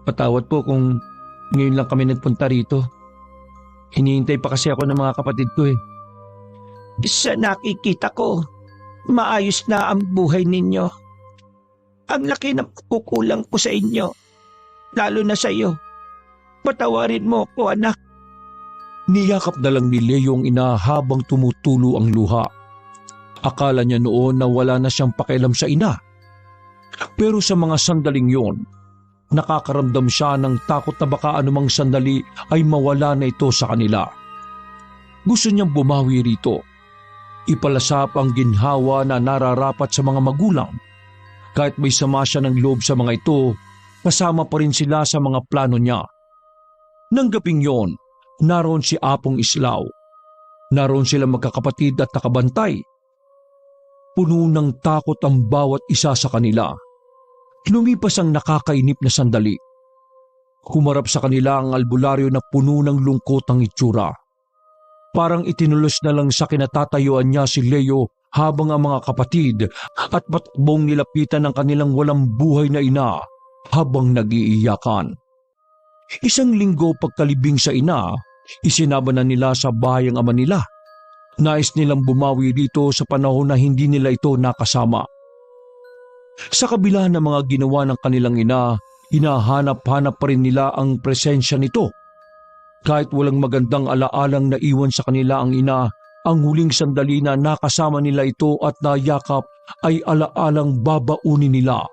Patawad po kung ngayon lang kami nagpunta rito. Hinihintay pa kasi ako ng mga kapatid ko eh. Sa nakikita ko, maayos na ang buhay ninyo. Ang laki ng kukulang ko sa inyo, lalo na sa iyo. Patawarin mo ko, anak. Niyakap na lang ni Leo ang ina habang tumutulo ang luha. Akala niya noon na wala na siyang pakialam sa ina. Pero sa mga sandaling yon, nakakaramdam siya ng takot na baka anumang sandali ay mawala na ito sa kanila. Gusto niyang bumawi rito. Ipalasap ang ginhawa na nararapat sa mga magulang. Kahit may sama siya ng loob sa mga ito, kasama pa rin sila sa mga plano niya. Nang gabing yon, naroon si Apong Islaw. Naroon sila magkakapatid at nakabantay. Puno ng takot ang bawat isa sa kanila. Lumipas ang nakakainip na sandali. Humarap sa kanila ang albularyo na puno ng lungkot ang itsura. Parang itinulos na lang sa kinatatayuan niya si Leo habang ang mga kapatid at patakbong nilapitan ng kanilang walang buhay na ina habang nag-iiyakan. Isang linggo pagkalibing sa ina, isinaba na nila sa bahay ang ama nila. Nais nilang bumawi dito sa panahon na hindi nila ito nakasama. Sa kabila ng mga ginawa ng kanilang ina, hinahanap-hanap pa rin nila ang presensya nito. Kahit walang magandang alaalang naiwan sa kanila ang ina, ang huling sandali na nakasama nila ito at nayakap ay alaalang babaunin nila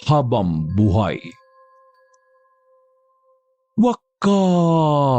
habang buhay. Wakas!